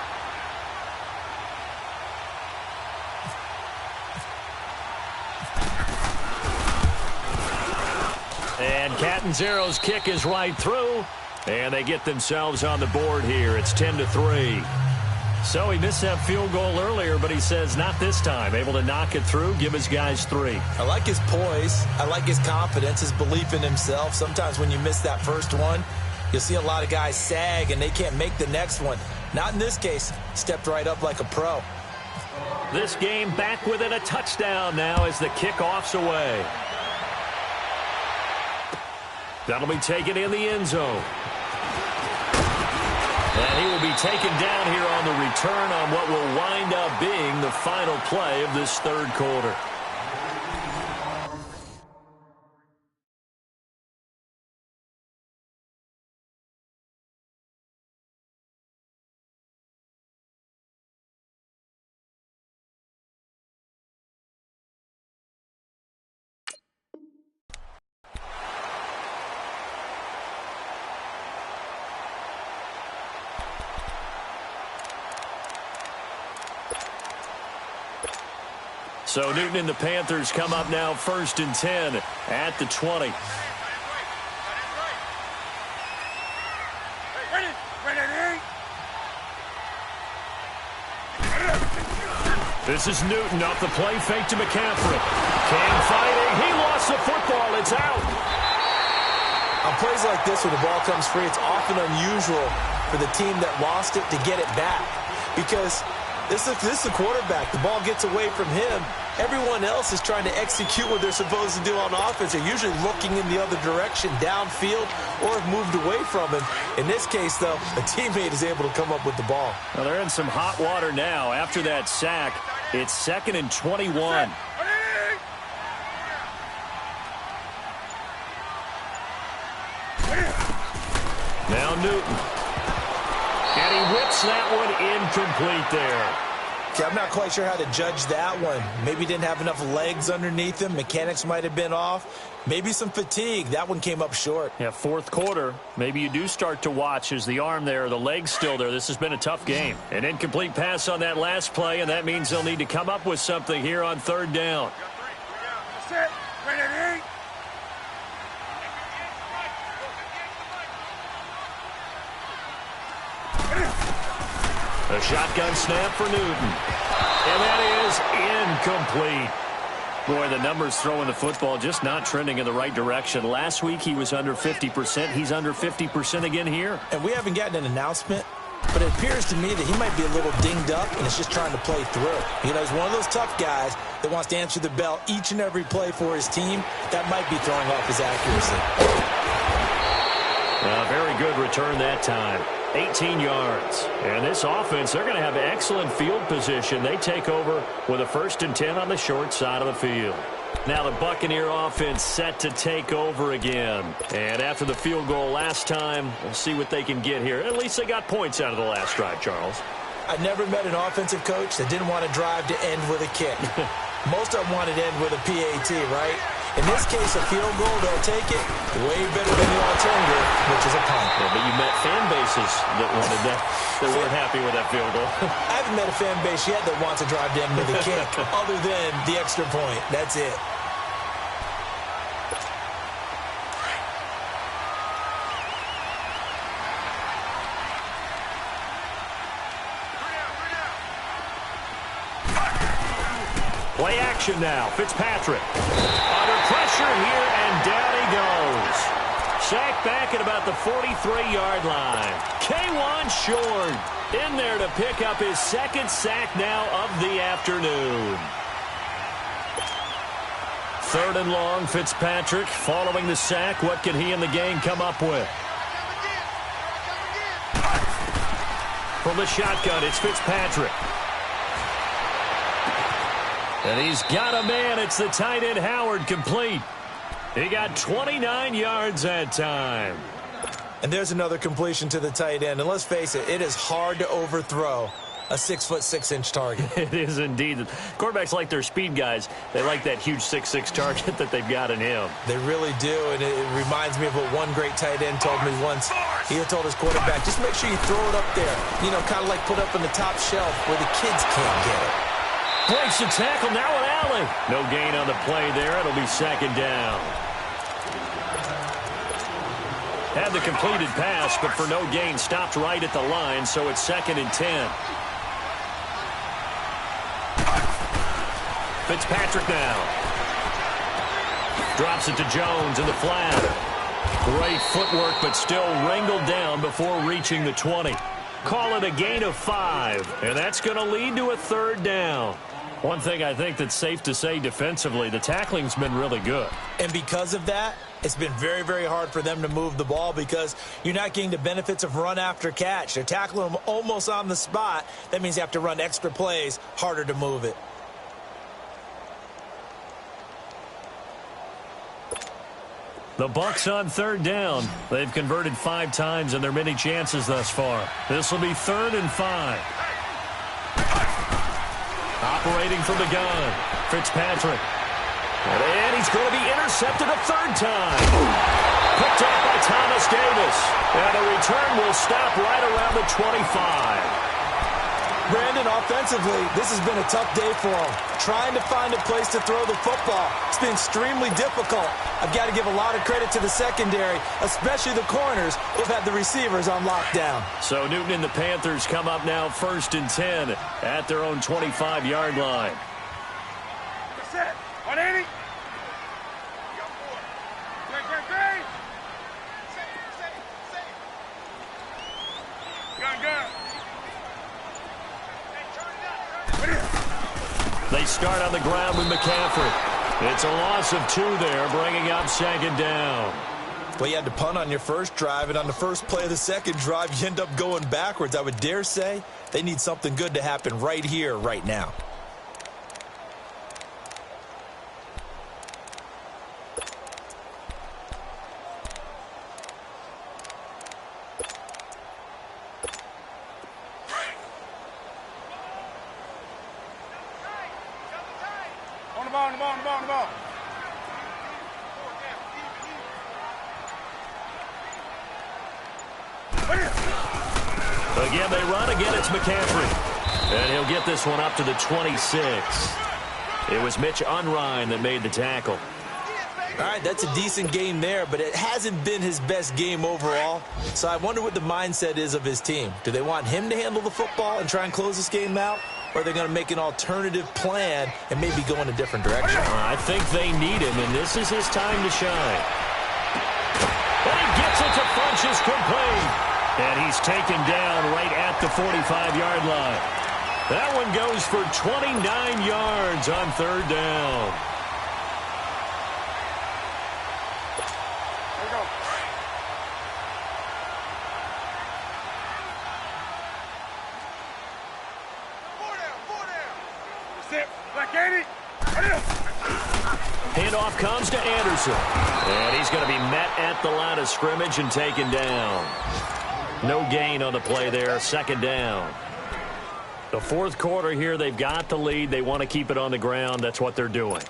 B: And Catanzaro's kick is right through. And they get themselves on the board here. It's 10-3. So he missed that field goal earlier, but he says not this time. Able to knock it through, give his guys 3.
C: I like his poise. I like his confidence, his belief in himself. Sometimes when you miss that first one, you'll see a lot of guys sag, and they can't make the next one. Not in this case. Stepped right up like a pro.
B: This game back within a touchdown now as the kickoff's away. That'll be taken in the end zone. And he will be taken down here on the return on what will wind up being the final play of this third quarter. So Newton and the Panthers come up now 1st and 10 at the 20. This is Newton off the play fake to McCaffrey. Cam fighting. He lost the football. It's out.
C: On plays like this where the ball comes free, it's often unusual for the team that lost it to get it back. Because this is the quarterback. The ball gets away from him. Everyone else is trying to execute what they're supposed to do on offense. They're usually looking in the other direction, downfield, or have moved away from him. In this case, though, a teammate is able to come up with the ball.
B: Well, they're in some hot water now. After that sack, it's 2nd and 21. Now Newton. And he whips that one incomplete there.
C: Okay, I'm not quite sure how to judge that one. Maybe didn't have enough legs underneath him. Mechanics might have been off. Maybe some fatigue. That one came up short.
B: Yeah, 4th quarter. Maybe you do start to watch as the arm there, the leg's still there. This has been a tough game. An incomplete pass on that last play, and that means they'll need to come up with something here on 3rd down. A shotgun snap for Newton. And that is incomplete. Boy, the numbers throwing the football just not trending in the right direction. Last week he was under 50%. He's under 50% again here.
C: And we haven't gotten an announcement but it appears to me that he might be a little dinged up and is just trying to play through. You know, he's one of those tough guys that wants to answer the bell each and every play for his team. That might be throwing off his accuracy.
B: Very good return that time. 18 yards. And this offense, they're going to have excellent field position. They take over with a 1st and 10 on the short side of the field. Now the Buccaneer offense set to take over again. And after the field goal last time, we'll see what they can get here. At least they got points out of the last drive, Charles.
C: I never met an offensive coach that didn't want to drive to end with a kick. Most of them wanted to end with a PAT, right? In this case, a field goal, they'll take it way better than the alternative, which is a punt.
B: Yeah, but you met fan bases that wanted that, that weren't happy with that field goal.
C: I haven't met a fan base yet that wants to drive to end with a kick, other than the extra point. That's it.
B: Play action now. Fitzpatrick. Under pressure here, and down he goes. Sacked back at about the 43-yard line. K'Wan Short in there to pick up his 2nd sack now of the afternoon. 3rd and long, Fitzpatrick following the sack. What can he and the gang come up with? From the shotgun, it's Fitzpatrick. And he's got a man. It's the tight end, Howard, complete. He got 29 yards that time.
C: And there's another completion to the tight end. And let's face it, it is hard to overthrow a 6'6" target.
B: It is indeed. Quarterbacks like their speed guys. They like that huge 6'6" target that they've got in him.
C: They really do, and it reminds me of what one great tight end told me once. He had told his quarterback, just make sure you throw it up there. You know, kind of like put up on the top shelf where the kids can't get it.
B: Breaks the tackle, now an alley. No gain on the play there. It'll be 2nd down. Had the completed pass, but for no gain, stopped right at the line, so it's 2nd and 10. Fitzpatrick now. Drops it to Jones in the flat. Great footwork, but still wrangled down before reaching the 20. Call it a gain of 5, and that's going to lead to a 3rd down. One thing I think that's safe to say defensively, the tackling's been really good.
C: And because of that, it's been very, very hard for them to move the ball because you're not getting the benefits of run after catch. They're tackling them almost on the spot. That means you have to run extra plays, harder to move it.
B: The Bucs on 3rd down. They've converted 5 times in their many chances thus far. This will be 3rd and 5. Operating from the gun, Fitzpatrick. And he's going to be intercepted a 3rd time. Picked off by Thomas Davis. And a return will stop right around the 25.
C: Brandon, offensively, this has been a tough day for him. Trying to find a place to throw the football. It's been extremely difficult. I've got to give a lot of credit to the secondary, especially the corners who've had the receivers on lockdown.
B: So Newton and the Panthers come up now 1st and 10 at their own 25-yard line.
D: Set. 180. Gun.
B: They start on the ground with McCaffrey. It's a loss of 2 there, bringing up 2nd down.
C: Well, you had to punt on your first drive, and on the first play of the second drive, you end up going backwards. I would dare say they need something good to happen right here, right now.
D: On the ball.
B: Again, they run. Again, it's McCaffrey. And he'll get this one up to the 26. It was Mitch Unrein that made the tackle.
C: All right, that's a decent game there, but it hasn't been his best game overall. So I wonder what the mindset is of his team. Do they want him to handle the football and try and close this game out? Or are they going to make an alternative plan and maybe go in a different direction?
B: I think they need him, and this is his time to shine. And he gets it to Funchess complete. And he's taken down right at the 45-yard line. That one goes for 29 yards on third down.
D: There we go. Four down. Sit. Black 80.
B: Handoff comes to Anderson. And he's going to be met at the line of scrimmage and taken down. No gain on the play there. Second down. The fourth quarter here, they've got the lead. They want to keep it on the ground. That's what they're doing.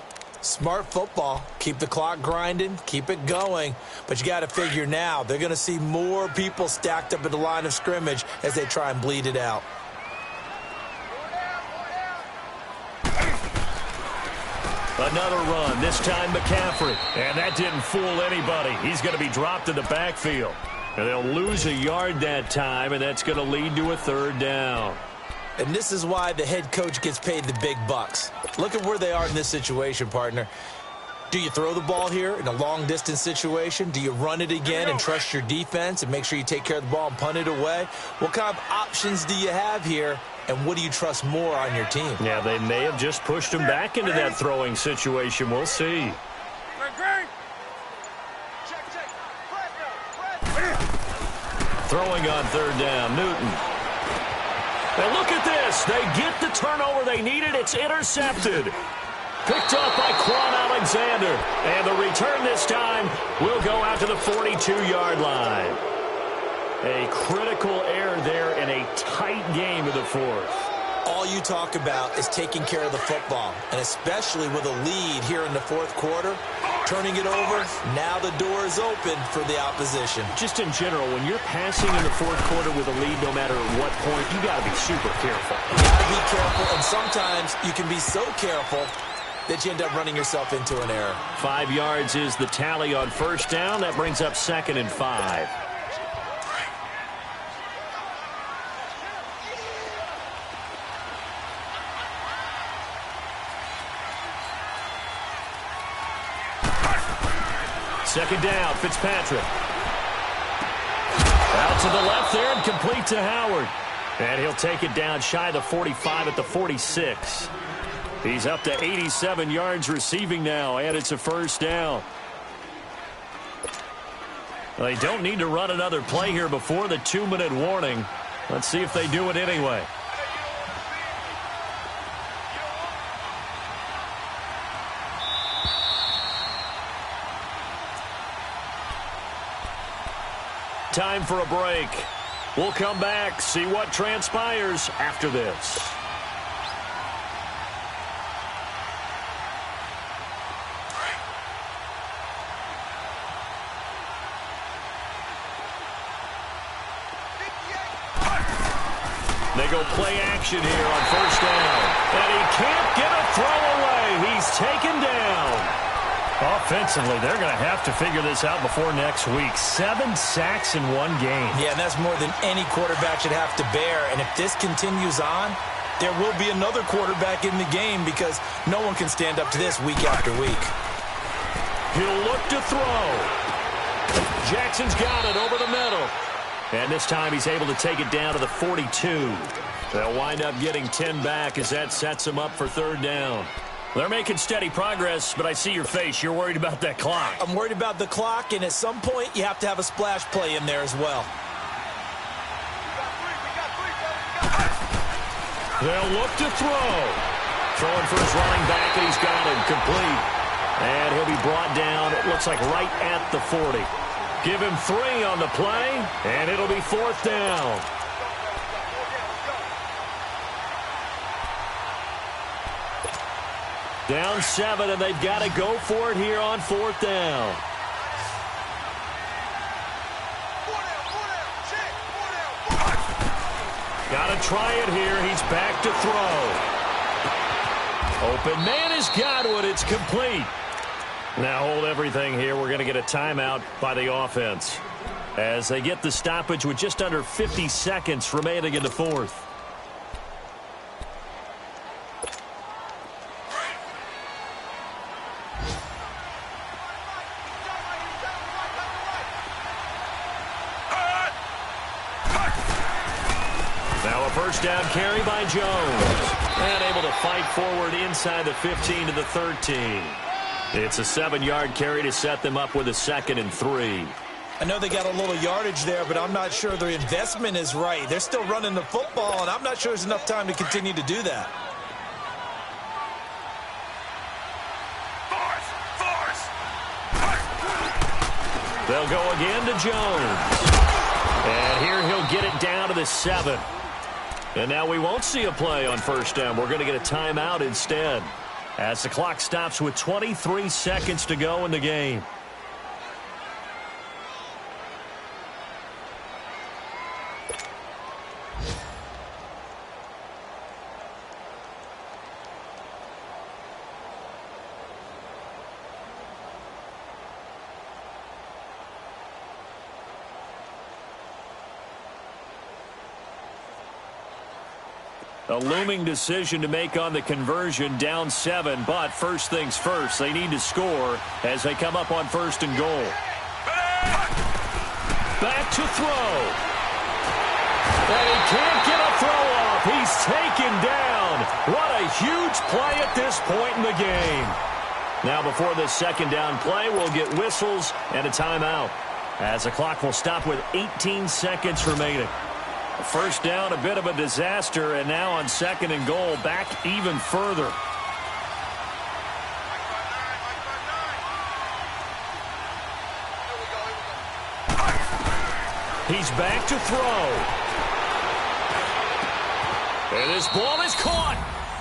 C: Smart football. Keep the clock grinding. Keep it going. But you got to figure now, they're going to see more people stacked up at the line of scrimmage as they try and bleed it out.
B: Another run, this time McCaffrey. And that didn't fool anybody. He's going to be dropped in the backfield. And they'll lose a yard that time, and that's going to lead to a third down.
C: And this is why the head coach gets paid the big bucks. Look at where they are in this situation, partner. Do you throw the ball here in a long-distance situation? Do you run it again and trust your defense and make sure you take care of the ball and punt it away? What kind of options do you have here, and what do you trust more on your team?
B: Yeah, they may have just pushed him back into that throwing situation. We'll see. Throwing on third down, Newton. And look at this. They get the turnover they needed. It's intercepted. Picked up by Quan Alexander. And the return this time will go out to the 42-yard line. A critical error there in a tight game of the fourth.
C: All you talk about is taking care of the football, and especially with a lead here in the fourth quarter, turning it over, now the door is open for the opposition.
B: Just in general, when you're passing in the fourth quarter with a lead, no matter what point, you got to be super careful.
C: You got to be careful, and sometimes you can be so careful that you end up running yourself into an error.
B: 5 yards is the tally on first down. That brings up 2nd and 5. Second down, Fitzpatrick. Out to the left there and complete to Howard. And he'll take it down shy of the 45 at the 46. He's up to 87 yards receiving now, and it's a first down. Well, they don't need to run another play here before the 2-minute warning. Let's see if they do it anyway. Time for a break. We'll come back, see what transpires after this. They go play action here on first down. And he can't get a throw away. He's taken down. Offensively, they're going to have to figure this out before next week. 7 sacks in one game.
C: Yeah, and that's more than any quarterback should have to bear. And if this continues on, there will be another quarterback in the game because no one can stand up to this week after week.
B: He'll look to throw. Jackson's got it over the middle. And this time he's able to take it down to the 42. They'll wind up getting 10 back as that sets them up for third down. They're making steady progress, but I see your face. You're worried about that clock.
C: I'm worried about the clock, and at some point, you have to have a splash play in there as well.
B: They'll look to throw. Throwing for his running back, and he's got him complete. And he'll be brought down, it looks like right at the 40. Give him 3 on the play, and it'll be fourth down. Down 7, and they've got to go for it here on fourth down. Got to try it here. He's back to throw. Open man has got it. It's complete. Now hold everything here. We're going to get a timeout by the offense as they get the stoppage with just under 50 seconds remaining in the fourth. Now a first down carry by Jones. And able to fight forward inside the 15 to the 13. It's a 7-yard carry to set them up with a 2nd and 3.
C: I know they got a little yardage there, but I'm not sure their investment is right. They're still running the football, and I'm not sure there's enough time to continue to do that.
B: They'll go again to Jones. And here he'll get it down to the 7. And now we won't see a play on first down. We're going to get a timeout instead, as the clock stops with 23 seconds to go in the game. A looming decision to make on the conversion, down 7, but first things first, they need to score as they come up on 1st and goal. Back to throw. And he can't get a throw off. He's taken down. What a huge play at this point in the game. Now before this 2nd down play, we'll get whistles and a timeout, as the clock will stop with 18 seconds remaining. First down, a bit of a disaster, and now on 2nd and goal, back even further. He's back to throw. And this ball is caught.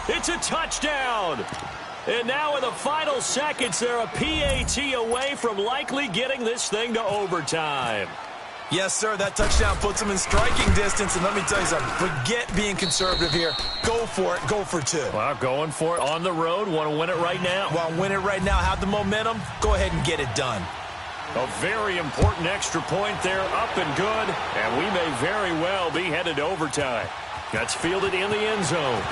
B: It's a touchdown. And now in the final seconds, they're a PAT away from likely getting this thing to overtime.
C: Yes, sir, that touchdown puts them in striking distance, and let me tell you something. Forget being conservative here. Go for it. Go for 2.
B: Well, going for it on the road. Want to win it right now.
C: Want to win it right now. Have the momentum. Go ahead and get it done.
B: A very important extra point there, up and good, and we may very well be headed to overtime. That's fielded in the end zone.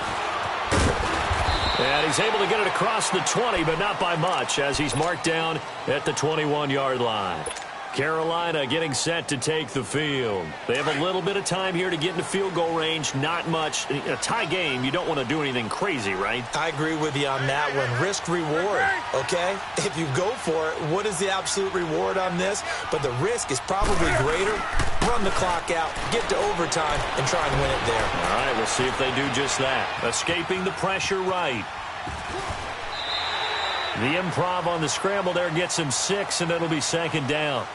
B: And he's able to get it across the 20, but not by much, as he's marked down at the 21-yard line. Carolina getting set to take the field. They have a little bit of time here to get into field goal range. Not much. In a tie game, you don't want to do anything crazy, right?
C: I agree with you on that one. Risk-reward, okay? If you go for it, what is the absolute reward on this? But the risk is probably greater. Run the clock out, get to overtime, and try and win it there.
B: All right, we'll see if they do just that. Escaping the pressure right. The improv on the scramble there gets him 6, and it'll be 2nd down.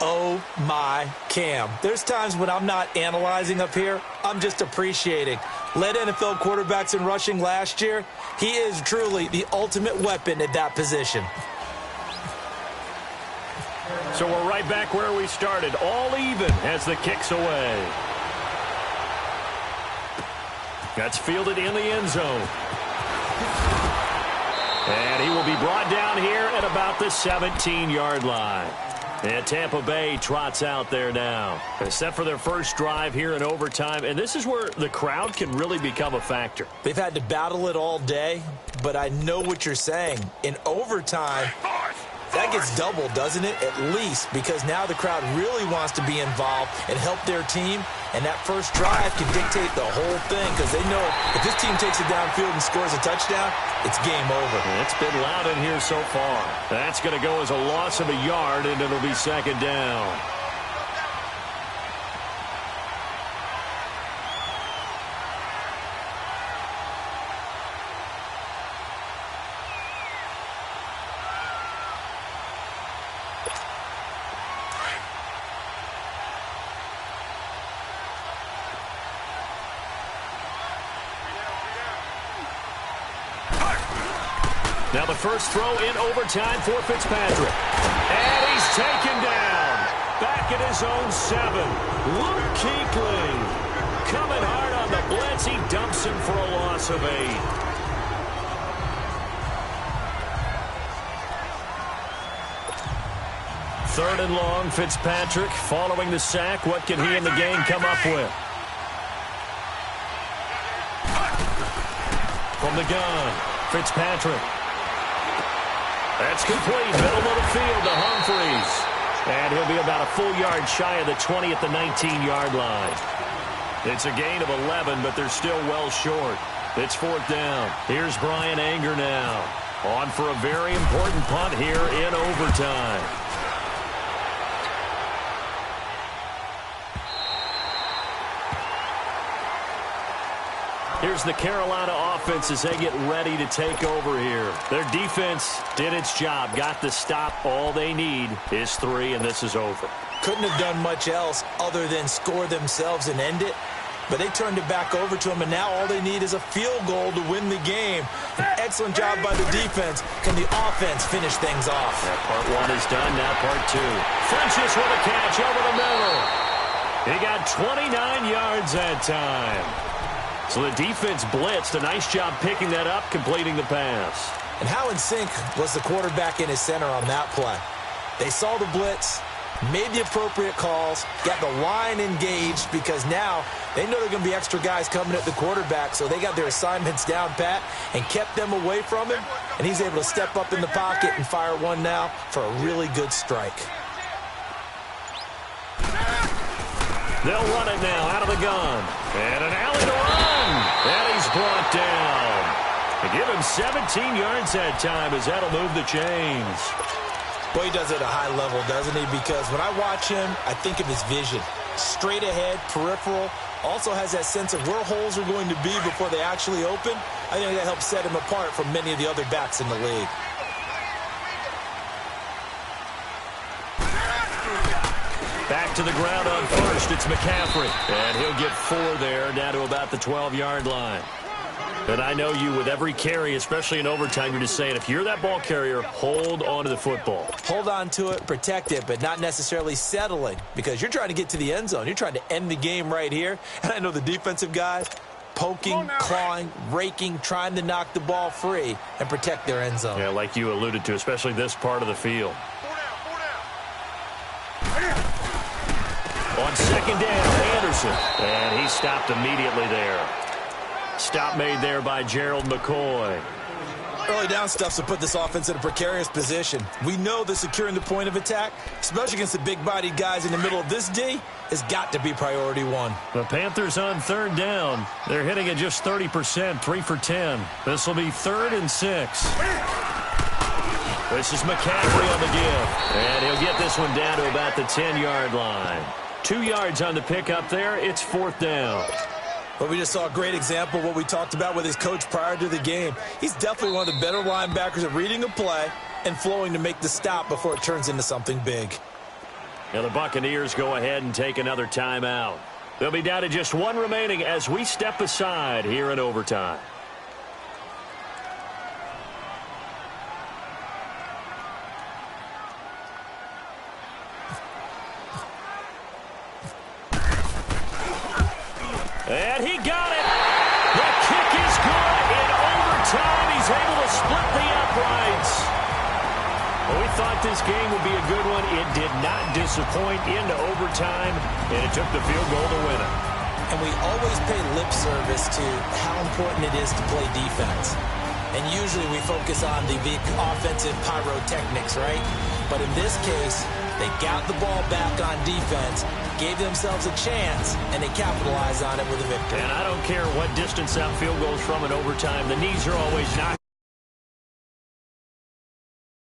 C: Oh, my Cam. There's times when I'm not analyzing up here. I'm just appreciating. Led NFL quarterbacks in rushing last year. He is truly the ultimate weapon at that position.
B: So we're right back where we started. All even as the kick's away. That's fielded in the end zone. And he will be brought down here at about the 17-yard line. And Tampa Bay trots out there now. Except for their first drive here in overtime. And this is where the crowd can really become a factor.
C: They've had to battle it all day, but I know what you're saying. In overtime, that gets doubled, doesn't it? At least, because now the crowd really wants to be involved and help their team. And that first drive can dictate the whole thing, because they know if this team takes it downfield and scores a touchdown, it's game over.
B: It's been loud in here so far. That's going to go as a loss of a yard, and it'll be 2nd down. Now the first throw in overtime for Fitzpatrick. And he's taken down. Back at his own 7. Luke Kuechly coming hard on the blitz. He dumps him for a loss of 8. Third and long, Fitzpatrick following the sack. What can he and the gang come up with? From the gun, Fitzpatrick. That's complete. Middle of the field to Humphries. And he'll be about a full yard shy of the 20 at the 19-yard line. It's a gain of 11, but they're still well short. It's 4th down. Here's Brian Anger now. On for a very important punt here in overtime. Here's the Carolina offense as they get ready to take over here. Their defense did its job, got the stop. All they need is 3, and this is over.
C: Couldn't have done much else other than score themselves and end it. But they turned it back over to them, and now all they need is a field goal to win the game. An excellent job by the defense. Can the offense finish things off?
B: That part 1 is done, now part 2. Frenches with a catch over the middle. He got 29 yards that time. So the defense blitzed. A nice job picking that up, completing the pass.
C: And how in sync was the quarterback in his center on that play? They saw the blitz, made the appropriate calls, got the line engaged because now they know there are going to be extra guys coming at the quarterback, so they got their assignments down pat and kept them away from him, and he's able to step up in the pocket and fire one now for a really good strike.
B: They'll run it now out of the gun. And an alley to run. And he's brought down. They give him 17 yards that time as that'll move the chains.
C: Boy, he does it at a high level, doesn't he? Because when I watch him, I think of his vision. Straight ahead, peripheral. Also has that sense of where holes are going to be before they actually open. I think that helps set him apart from many of the other backs in the league.
B: Back to the ground on first. It's McCaffrey. And he'll get 4 there, down to about the 12-yard line. And I know you, with every carry, especially in overtime, you're just saying, if you're that ball carrier, hold on to the football.
C: Hold on to it, protect it, but not necessarily settling, because you're trying to get to the end zone. You're trying to end the game right here. And I know the defensive guys poking, clawing, raking, trying to knock the ball free and protect their end zone.
B: Yeah, like you alluded to, especially this part of the field. On 2nd down, Anderson. And he stopped immediately there. Stop made there by Gerald McCoy.
C: Early down stuff to put this offense in a precarious position. We know that securing the point of attack, especially against the big-bodied guys in the middle of this D, has got to be priority 1.
B: The Panthers on 3rd down. They're hitting at just 30%, 3 for 10. This will be 3rd and 6. This is McCaffrey on the give. And he'll get this one down to about the 10-yard line. 2 yards on the pickup there. It's 4th down.
C: But we just saw a great example of what we talked about with his coach prior to the game. He's definitely one of the better linebackers at reading a play and flowing to make the stop before it turns into something big.
B: Now the Buccaneers go ahead and take another timeout. They'll be down to just 1 remaining as we step aside here in overtime. And he got it. The kick is good in overtime. He's able to split the uprights. Well, we thought this game would be a good one. It did not disappoint into overtime, and it took the field goal to win it.
C: And we always pay lip service to how important it is to play defense. And usually we focus on the offensive pyrotechnics, right? But in this case, they got the ball back on defense, gave themselves a chance, and they capitalized on it with a victory.
B: And I don't care what distance that field goes from in overtime. The knees are always knocked.